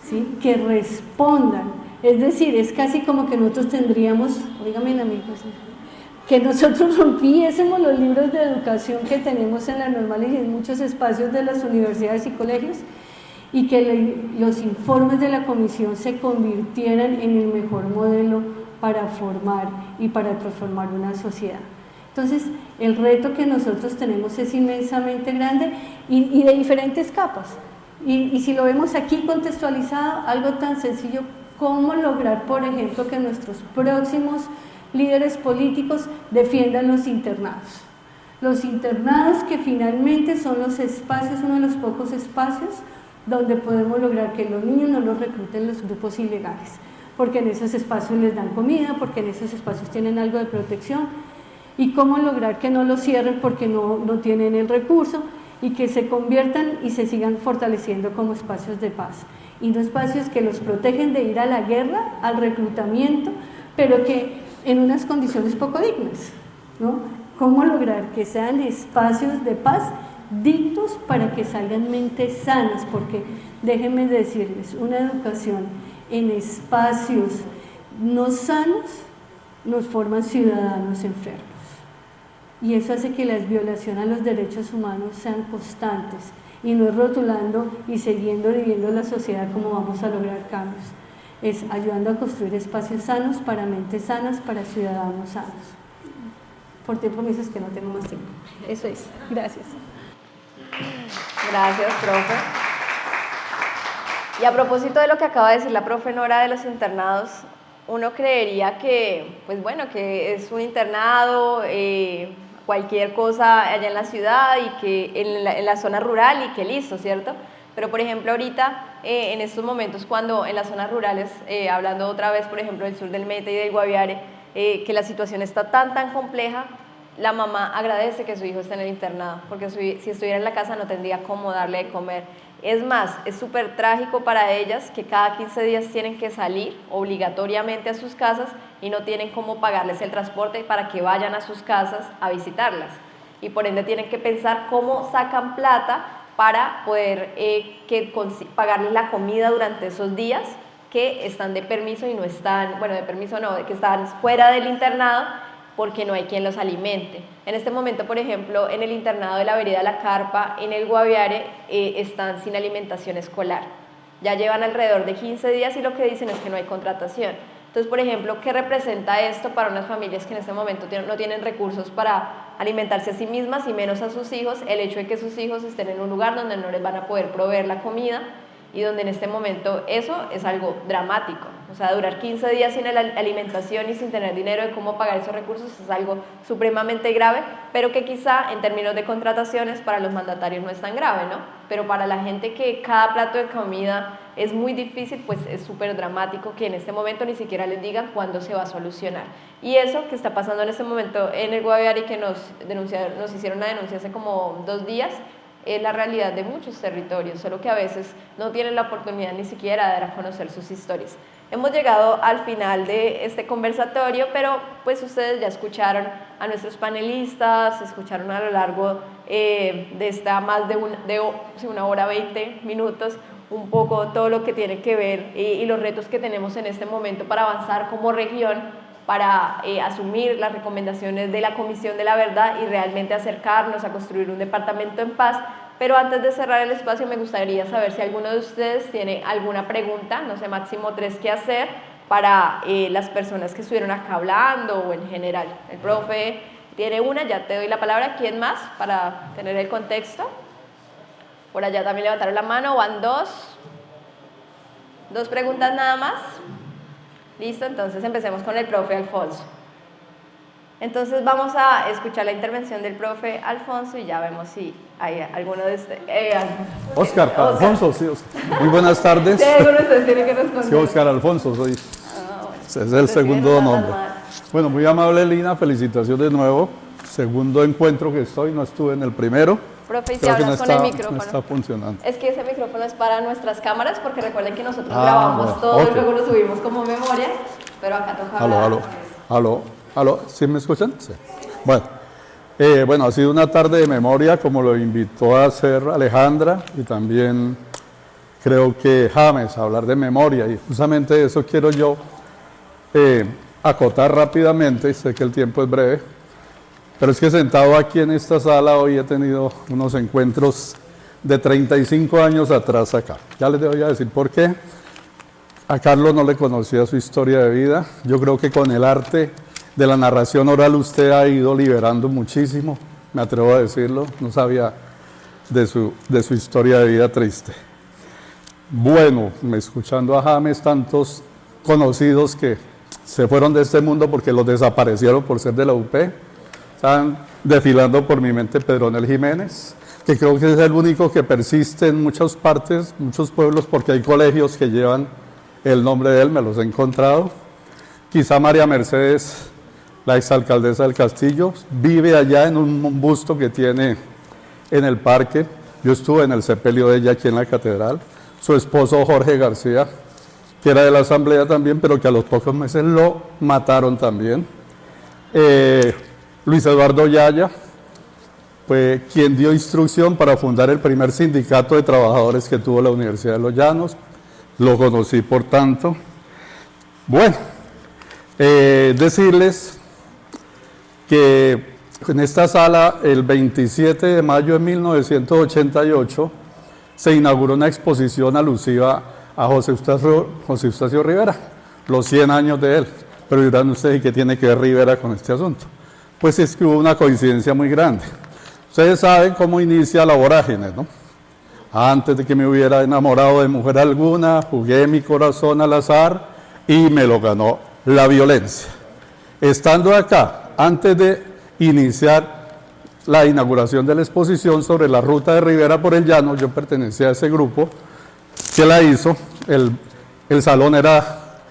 ¿sí? Que respondan? Es decir, es casi como que nosotros tendríamos, oígame amigos, que nosotros rompiésemos los libros de educación que tenemos en la normal y en muchos espacios de las universidades y colegios, y que los informes de la comisión se convirtieran en el mejor modelo para formar y para transformar una sociedad. Entonces, el reto que nosotros tenemos es inmensamente grande y de diferentes capas. Y si lo vemos aquí contextualizado, algo tan sencillo como lograr, por ejemplo, que nuestros próximos líderes políticos defiendan los internados. Los internados que finalmente son los espacios, uno de los pocos espacios donde podemos lograr que los niños no los recluten los grupos ilegales, porque en esos espacios les dan comida, porque en esos espacios tienen algo de protección, y cómo lograr que no los cierren porque no tienen el recurso, y que se conviertan y se sigan fortaleciendo como espacios de paz, y no espacios que los protegen de ir a la guerra, al reclutamiento, pero que en unas condiciones poco dignas, ¿no? ¿Cómo lograr que sean espacios de paz dignos para que salgan mentes sanas? Porque déjenme decirles, una educación en espacios no sanos nos forman ciudadanos enfermos. Y eso hace que las violaciones a los derechos humanos sean constantes y no es rotulando y siguiendo viviendo la sociedad como vamos a lograr cambios. Es ayudando a construir espacios sanos para mentes sanas, para ciudadanos sanos. Por tiempo me dices que no tengo más tiempo. Eso es. Gracias. Gracias, profe. Y a propósito de lo que acaba de decir la profe Nora de los internados, uno creería que, pues bueno, que es un internado, cualquier cosa allá en la ciudad y que en la zona rural y que listo, ¿cierto? Pero por ejemplo ahorita, en estos momentos cuando en las zonas rurales, hablando otra vez por ejemplo del sur del Meta y del Guaviare, que la situación está tan compleja, la mamá agradece que su hijo esté en el internado, porque si estuviera en la casa no tendría cómo darle de comer. Es más, es súper trágico para ellas que cada 15 días tienen que salir obligatoriamente a sus casas y no tienen cómo pagarles el transporte para que vayan a sus casas a visitarlas. Y por ende tienen que pensar cómo sacan plata para poder pagarles la comida durante esos días que están de permiso y no están, bueno, de permiso no, que están fuera del internado porque no hay quien los alimente. En este momento, por ejemplo, en el internado de la Vereda La Carpa, en el Guaviare, están sin alimentación escolar. Ya llevan alrededor de 15 días y lo que dicen es que no hay contratación. Entonces, por ejemplo, ¿qué representa esto para unas familias que en este momento no tienen recursos para alimentarse a sí mismas y menos a sus hijos? El hecho de que sus hijos estén en un lugar donde no les van a poder proveer la comida y donde en este momento eso es algo dramático. O sea, durar 15 días sin la alimentación y sin tener dinero de cómo pagar esos recursos es algo supremamente grave, pero que quizá en términos de contrataciones para los mandatarios no es tan grave, ¿no? Pero para la gente que cada plato de comida es muy difícil, pues es súper dramático que en este momento ni siquiera les digan cuándo se va a solucionar. Y eso que está pasando en este momento en el Guaviare y que nos hicieron una denuncia hace como 2 días, es la realidad de muchos territorios, solo que a veces no tienen la oportunidad ni siquiera de dar a conocer sus historias. Hemos llegado al final de este conversatorio, pero pues ustedes ya escucharon a nuestros panelistas, escucharon a lo largo de esta más de una hora 20 minutos, un poco todo lo que tiene que ver y los retos que tenemos en este momento para avanzar como región, para asumir las recomendaciones de la Comisión de la Verdad y realmente acercarnos a construir un departamento en paz. Pero antes de cerrar el espacio me gustaría saber si alguno de ustedes tiene alguna pregunta, no sé, máximo 3 que hacer para las personas que estuvieron acá hablando o en general. El profe tiene una, ya te doy la palabra. ¿Quién más para tener el contexto? Por allá también levantaron la mano, van 2. 2 preguntas nada más. Listo, entonces empecemos con el profe Alfonso. Entonces vamos a escuchar la intervención del profe Alfonso y ya vemos si hay alguno de ustedes. Oscar Alfonso, sí, Oscar. Muy buenas tardes. Sí, alguno de ustedes tiene que responder. Sí, Oscar Alfonso soy. ese es el segundo nombre. Bueno, muy amable Lina, felicitaciones de nuevo. Segundo encuentro que estoy, no estuve en el primero. Profe, y si Creo que hablas no con el está, micrófono. no está funcionando. Es que ese micrófono es para nuestras cámaras, porque recuerden que nosotros Ah, grabamos bueno, todo ok. y luego lo subimos como memoria, pero acá toca hablar. Aló, ¿sí me escuchan? Sí. Bueno, ha sido una tarde de memoria, como lo invitó a hacer Alejandra, y también creo que James, a hablar de memoria, y justamente eso quiero yo acotar rápidamente, sé que el tiempo es breve, pero es que sentado aquí en esta sala hoy he tenido unos encuentros de 35 años atrás acá. Ya les voy a decir por qué. A Carlos no le conocía su historia de vida. Yo creo que con el arte de la narración oral usted ha ido liberando muchísimo, me atrevo a decirlo. No sabía de su historia de vida triste. Bueno, escuchando a James, tantos conocidos que se fueron de este mundo porque los desaparecieron por ser de la UP. Están desfilando por mi mente Pedronel Jiménez, que creo que es el único que persiste en muchas partes, muchos pueblos, porque hay colegios que llevan el nombre de él, me los he encontrado. Quizá María Mercedes, la exalcaldesa del Castillo, vive allá en un busto que tiene en el parque. Yo estuve en el sepelio de ella aquí en la catedral. Su esposo Jorge García, que era de la asamblea también, pero que a los pocos meses lo mataron también. Luis Eduardo Yaya fue quien dio instrucción para fundar el primer sindicato de trabajadores que tuvo la Universidad de los Llanos. Lo conocí, por tanto. Bueno, decirles que en esta sala, el 27 de mayo de 1988, se inauguró una exposición alusiva a José Eustacio Rivera, los 100 años de él. Pero dirán ustedes, ¿y qué tiene que ver Rivera con este asunto? Pues es que hubo una coincidencia muy grande. Ustedes saben cómo inicia la vorágine, ¿no? Antes de que me hubiera enamorado de mujer alguna, jugué mi corazón al azar y me lo ganó la violencia. Estando acá, antes de iniciar la inauguración de la exposición sobre la ruta de Rivera por el Llano, yo pertenecía a ese grupo que la hizo. El salón era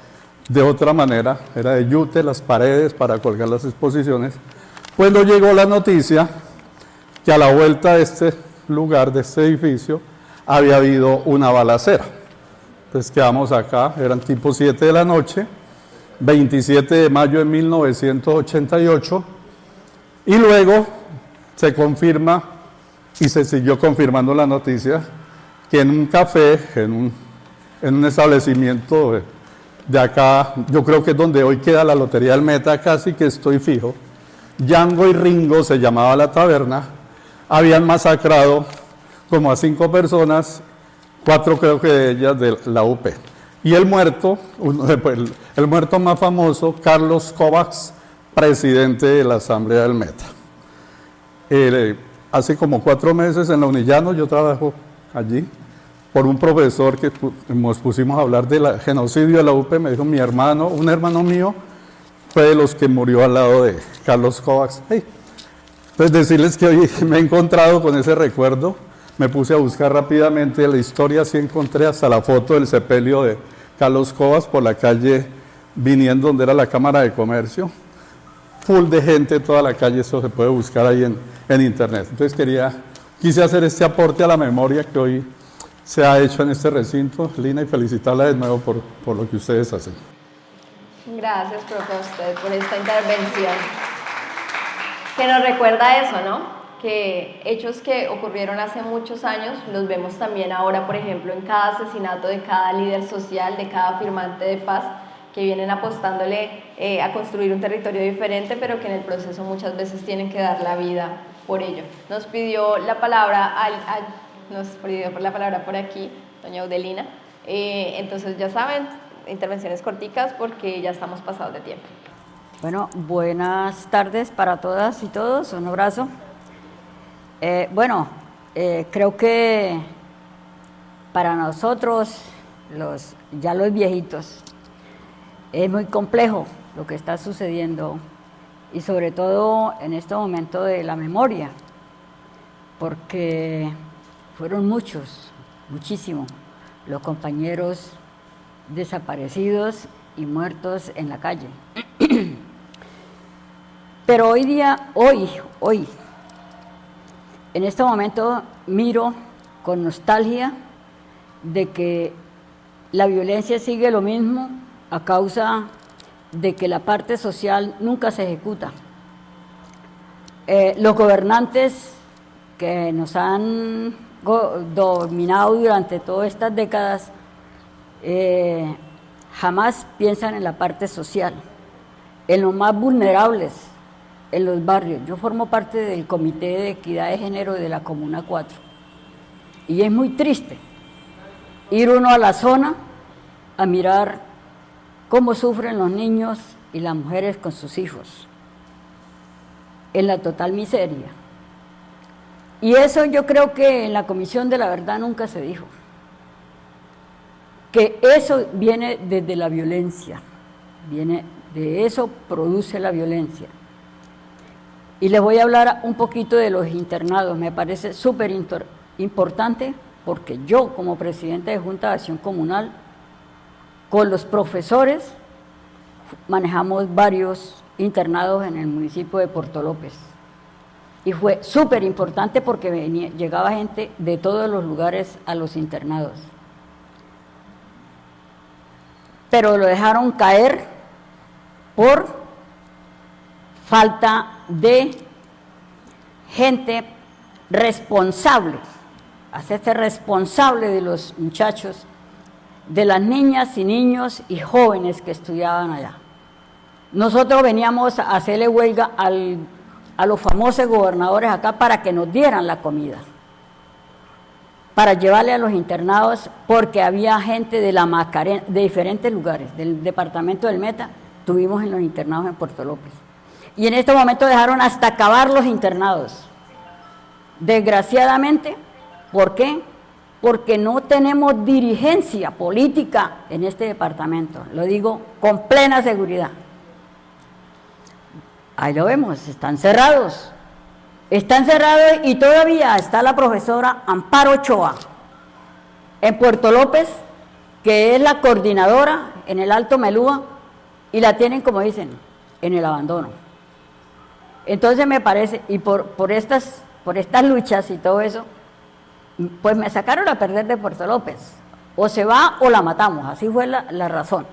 de otra manera, era de yute, las paredes para colgar las exposiciones. Cuando llegó la noticia que a la vuelta de este lugar, de este edificio, había habido una balacera. Entonces quedamos acá, eran tipo 7 de la noche, 27 de mayo de 1988, y luego se confirma, y se siguió confirmando la noticia, que en un café, en un establecimiento de acá, yo creo que es donde hoy queda la Lotería del Meta, casi que estoy fijo, Yango y Ringo se llamaba la taberna, habían masacrado como a 5 personas, 4 creo que de ellas de la UP. Y el muerto, el muerto más famoso, Carlos Kovacs, presidente de la Asamblea del Meta. Hace como 4 meses en la Unillano, yo trabajo allí, por un profesor que nos pusimos a hablar del genocidio de la UP, me dijo un hermano mío, fue de los que murió al lado de Carlos Kovacs. Pues decirles que hoy me he encontrado con ese recuerdo, me puse a buscar rápidamente la historia, así encontré hasta la foto del sepelio de Carlos Kovacs por la calle viniendo donde era la Cámara de Comercio, full de gente, toda la calle, eso se puede buscar ahí en internet. Entonces quise hacer este aporte a la memoria que hoy se ha hecho en este recinto, Lina, y felicitarla de nuevo por lo que ustedes hacen. Gracias, profe, a usted por esta intervención. Que nos recuerda eso, ¿no? Que hechos que ocurrieron hace muchos años los vemos también ahora, por ejemplo, en cada asesinato de cada líder social, de cada firmante de paz, que vienen apostándole a construir un territorio diferente, pero que en el proceso muchas veces tienen que dar la vida por ello. Nos pidió la palabra, por aquí, doña Audelina. Entonces ya saben, intervenciones corticas porque ya estamos pasados de tiempo. Bueno, buenas tardes para todas y todos, un abrazo. Creo que para nosotros, los viejitos, es muy complejo lo que está sucediendo y sobre todo en este momento de la memoria, porque fueron muchísimos los compañeros desaparecidos y muertos en la calle. Pero hoy día, hoy, en este momento miro con nostalgia de que la violencia sigue lo mismo a causa de que la parte social nunca se ejecuta. Los gobernantes que nos han dominado durante todas estas décadas jamás piensan en la parte social, en los más vulnerables, en los barrios. Yo formo parte del Comité de Equidad de Género de la Comuna 4 y es muy triste ir uno a la zona a mirar cómo sufren los niños y las mujeres con sus hijos, en la total miseria. Y eso yo creo que en la Comisión de la Verdad nunca se dijo, que eso viene desde la violencia, viene de eso, produce la violencia. Y les voy a hablar un poquito de los internados, me parece súper importante, porque yo como presidente de Junta de Acción Comunal, con los profesores, manejamos varios internados en el municipio de Puerto López. Y fue súper importante porque llegaba gente de todos los lugares a los internados. Pero lo dejaron caer por falta de gente responsable, hacerse responsable de los muchachos, de las niñas y niños y jóvenes que estudiaban allá. Nosotros veníamos a hacerle huelga a los famosos gobernadores acá para que nos dieran la comida, para llevarle a los internados, porque había gente de la Macarena, de diferentes lugares, del departamento del Meta, tuvimos en los internados en Puerto López. Y en este momento dejaron hasta acabar los internados. Desgraciadamente, ¿por qué? Porque no tenemos dirigencia política en este departamento, lo digo con plena seguridad. Ahí lo vemos, están cerrados y todavía está la profesora Amparo Ochoa en Puerto López, que es la coordinadora en el Alto Melúa, y la tienen, como dicen, en el abandono. Entonces me parece, y por estas luchas y todo eso, pues me sacaron a perder de Puerto López, o se va o la matamos, así fue la razón.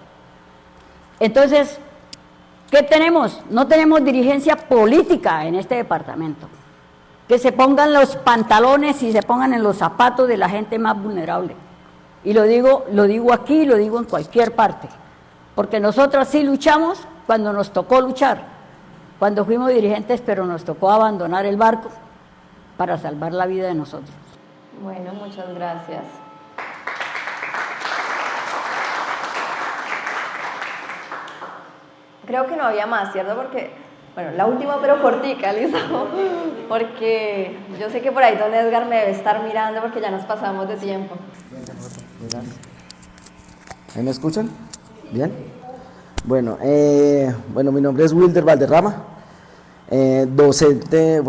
Entonces, ¿qué tenemos? No tenemos dirigencia política en este departamento, que se pongan los pantalones y se pongan en los zapatos de la gente más vulnerable. Y lo digo aquí, lo digo en cualquier parte, porque nosotros sí luchamos cuando nos tocó luchar, cuando fuimos dirigentes, pero nos tocó abandonar el barco para salvar la vida de nosotros. Bueno, muchas gracias. Creo que no había más, ¿cierto? Porque, bueno, la última pero cortica, listo, porque yo sé que por ahí don Edgar me debe estar mirando porque ya nos pasamos de tiempo. ¿Ahí me escuchan? ¿Bien? Bueno, mi nombre es Wilder Valderrama, docente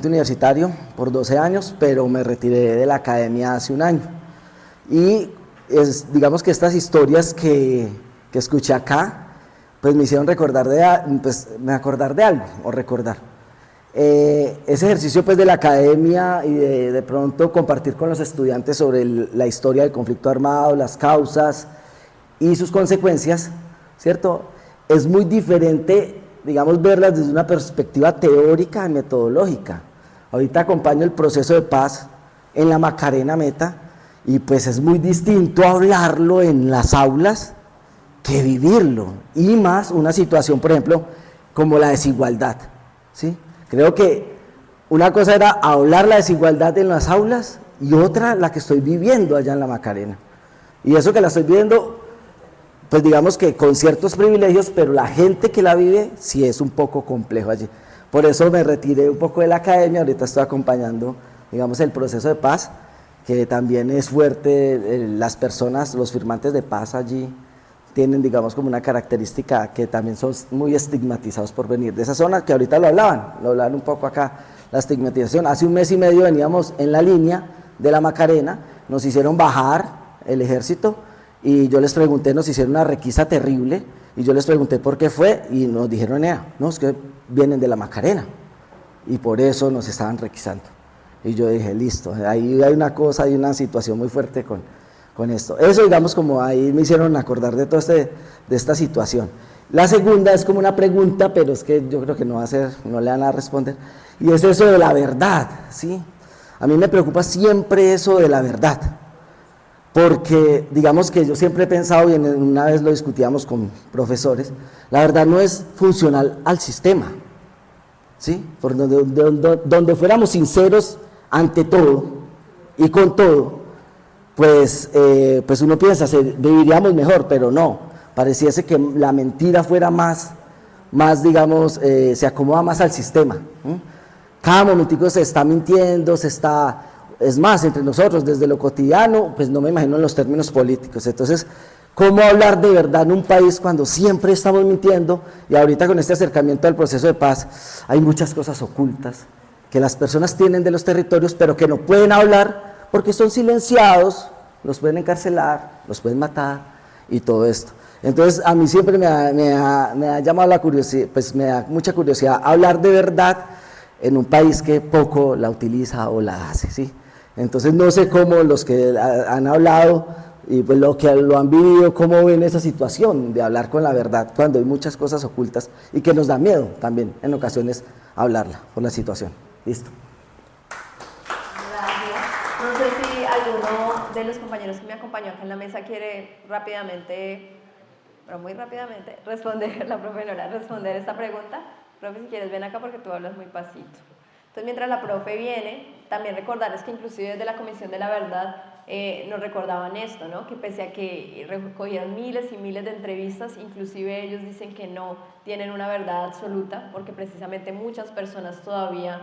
universitario por 12 años, pero me retiré de la academia hace un año. Y digamos que estas historias que escuché acá, pues me hicieron acordar de algo, o recordar. Ese ejercicio pues de la academia y de pronto compartir con los estudiantes sobre la historia del conflicto armado, las causas y sus consecuencias, ¿cierto? Es muy diferente, digamos, verlas desde una perspectiva teórica y metodológica. Ahorita acompaño el proceso de paz en la Macarena Meta y pues es muy distinto hablarlo en las aulas que vivirlo, y más una situación, por ejemplo, como la desigualdad, ¿sí? Creo que una cosa era hablar la desigualdad en las aulas y otra la que estoy viviendo allá en la Macarena. Y eso que la estoy viviendo, pues digamos que con ciertos privilegios, pero la gente que la vive sí es un poco complejo allí. Por eso me retiré un poco de la academia, ahorita estoy acompañando, digamos, el proceso de paz, que también es fuerte, las personas, los firmantes de paz allí, tienen, digamos, como una característica que también son muy estigmatizados por venir de esa zona, que ahorita lo hablaban un poco acá, la estigmatización. Hace un mes y medio veníamos en la línea de la Macarena, nos hicieron bajar el ejército y yo les pregunté, nos hicieron una requisa terrible, y yo les pregunté por qué fue, y nos dijeron, no, es que vienen de la Macarena, y por eso nos estaban requisando. Y yo dije, listo, ahí hay una cosa, hay una situación muy fuerte con esto. Eso, digamos, como ahí me hicieron acordar de todo de esta situación. La segunda es como una pregunta, pero es que yo creo que no le van a responder, y es eso de la verdad, ¿sí? A mí me preocupa siempre eso de la verdad, porque digamos que yo siempre he pensado, y una vez lo discutíamos con profesores, la verdad no es funcional al sistema, ¿sí? Por donde fuéramos sinceros ante todo y con todo, pues uno piensa, viviríamos mejor, pero no, pareciese que la mentira fuera más digamos, se acomoda más al sistema, ¿sí? Cada momentico se está mintiendo, es más, entre nosotros, desde lo cotidiano, pues no me imagino en los términos políticos. Entonces, ¿cómo hablar de verdad en un país cuando siempre estamos mintiendo? Y ahorita con este acercamiento al proceso de paz, hay muchas cosas ocultas que las personas tienen de los territorios, pero que no pueden hablar porque son silenciados, los pueden encarcelar, los pueden matar y todo esto. Entonces, a mí siempre me ha llamado la curiosidad, pues me da mucha curiosidad hablar de verdad en un país que poco la utiliza o la hace, ¿sí? Entonces no sé cómo los que han hablado y pues lo que lo han vivido, cómo ven esa situación de hablar con la verdad cuando hay muchas cosas ocultas y que nos da miedo también en ocasiones hablarla por la situación. Listo. Gracias. No sé si alguno de los compañeros que me acompañó acá en la mesa quiere rápidamente, pero muy rápidamente, responder esta pregunta. Profe, si quieres ven acá porque tú hablas muy pasito. Entonces, mientras la profe viene, también recordarles que inclusive desde la Comisión de la Verdad nos recordaban esto, ¿no? Que pese a que recogían miles y miles de entrevistas, inclusive ellos dicen que no tienen una verdad absoluta, porque precisamente muchas personas todavía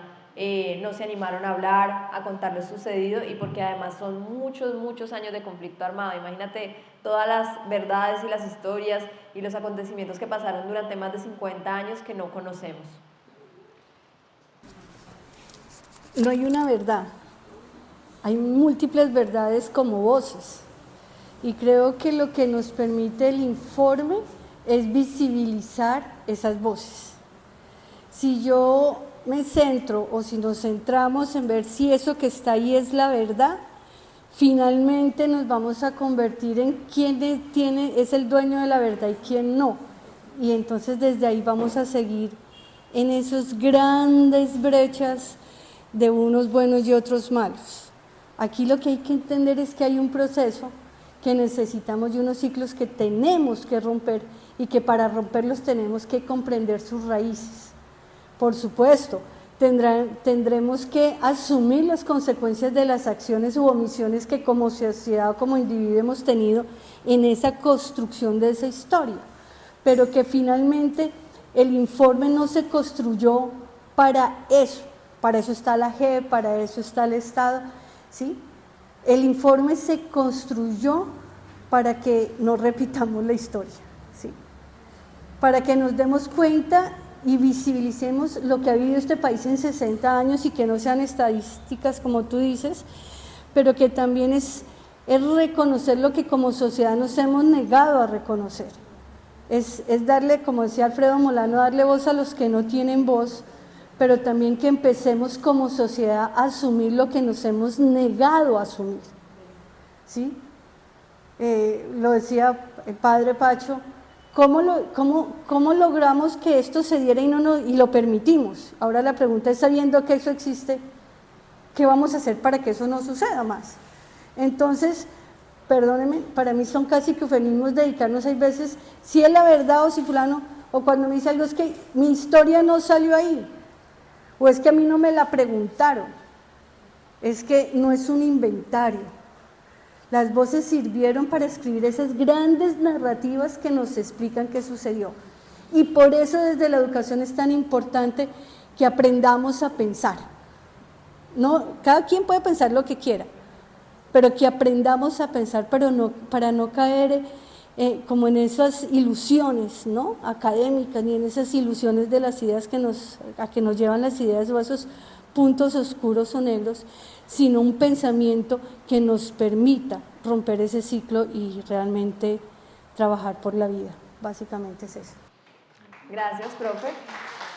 no se animaron a hablar, a contar lo sucedido, y porque además son muchos años de conflicto armado. Imagínate todas las verdades y las historias y los acontecimientos que pasaron durante más de 50 años que no conocemos. No hay una verdad, hay múltiples verdades como voces, y creo que lo que nos permite el informe es visibilizar esas voces. Si yo me centro o si nos centramos en ver si eso que está ahí es la verdad, finalmente nos vamos a convertir en quién es el dueño de la verdad y quién no, y entonces desde ahí vamos a seguir en esas grandes brechas de unos buenos y otros malos. Aquí lo que hay que entender es que hay un proceso que necesitamos y unos ciclos que tenemos que romper, y que para romperlos tenemos que comprender sus raíces. Por supuesto, tendremos que asumir las consecuencias de las acciones u omisiones que como sociedad o como individuo hemos tenido en esa construcción de esa historia, pero que finalmente el informe no se construyó para eso está la JEP, para eso está el Estado, ¿sí? El informe se construyó para que no repitamos la historia, ¿sí? Para que nos demos cuenta y visibilicemos lo que ha vivido este país en 60 años y que no sean estadísticas como tú dices, pero que también es reconocer lo que como sociedad nos hemos negado a reconocer. Es darle, como decía Alfredo Molano, darle voz a los que no tienen voz, pero también que empecemos como sociedad a asumir lo que nos hemos negado a asumir, ¿sí? Lo decía el padre Pacho, ¿cómo logramos que esto se diera y lo permitimos? Ahora la pregunta es, sabiendo que eso existe, ¿qué vamos a hacer para que eso no suceda más? Entonces, perdónenme, para mí son casi que eufemismos dedicarnos, hay veces, si es la verdad o si fulano, o cuando me dice algo es que mi historia no salió ahí, o es que a mí no me la preguntaron, es que no es un inventario. Las voces sirvieron para escribir esas grandes narrativas que nos explican qué sucedió. Y por eso desde la educación es tan importante que aprendamos a pensar. No, cada quien puede pensar lo que quiera, pero que aprendamos a pensar, pero no, para no caer como en esas ilusiones, ¿no?, académicas, ni en esas ilusiones de las ideas a que nos llevan las ideas, o esos puntos oscuros o negros, sino un pensamiento que nos permita romper ese ciclo y realmente trabajar por la vida. Básicamente es eso. Gracias, profe.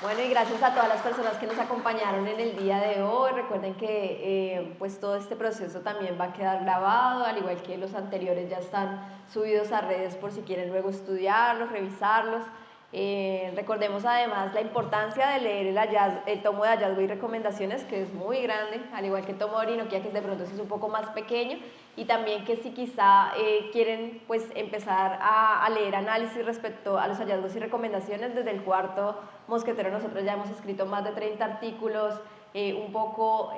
Bueno, y gracias a todas las personas que nos acompañaron en el día de hoy. Recuerden que pues todo este proceso también va a quedar grabado, al igual que los anteriores ya están subidos a redes por si quieren luego estudiarlos, revisarlos. Recordemos además la importancia de leer el tomo de hallazgo y recomendaciones, que es muy grande, al igual que el tomo de Orinoquia, que de pronto sí es un poco más pequeño, y también que si quizá quieren pues empezar a leer análisis respecto a los hallazgos y recomendaciones, desde el Cuarto Mosquetero nosotros ya hemos escrito más de 30 artículos, un poco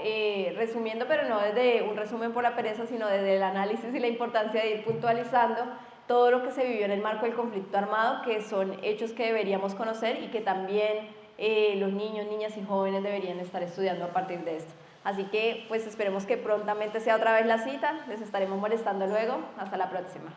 resumiendo, pero no desde un resumen por la pereza, sino desde el análisis y la importancia de ir puntualizando todo lo que se vivió en el marco del conflicto armado, que son hechos que deberíamos conocer y que también los niños, niñas y jóvenes deberían estar estudiando a partir de esto. Así que pues esperemos que prontamente sea otra vez la cita, les estaremos molestando luego, hasta la próxima.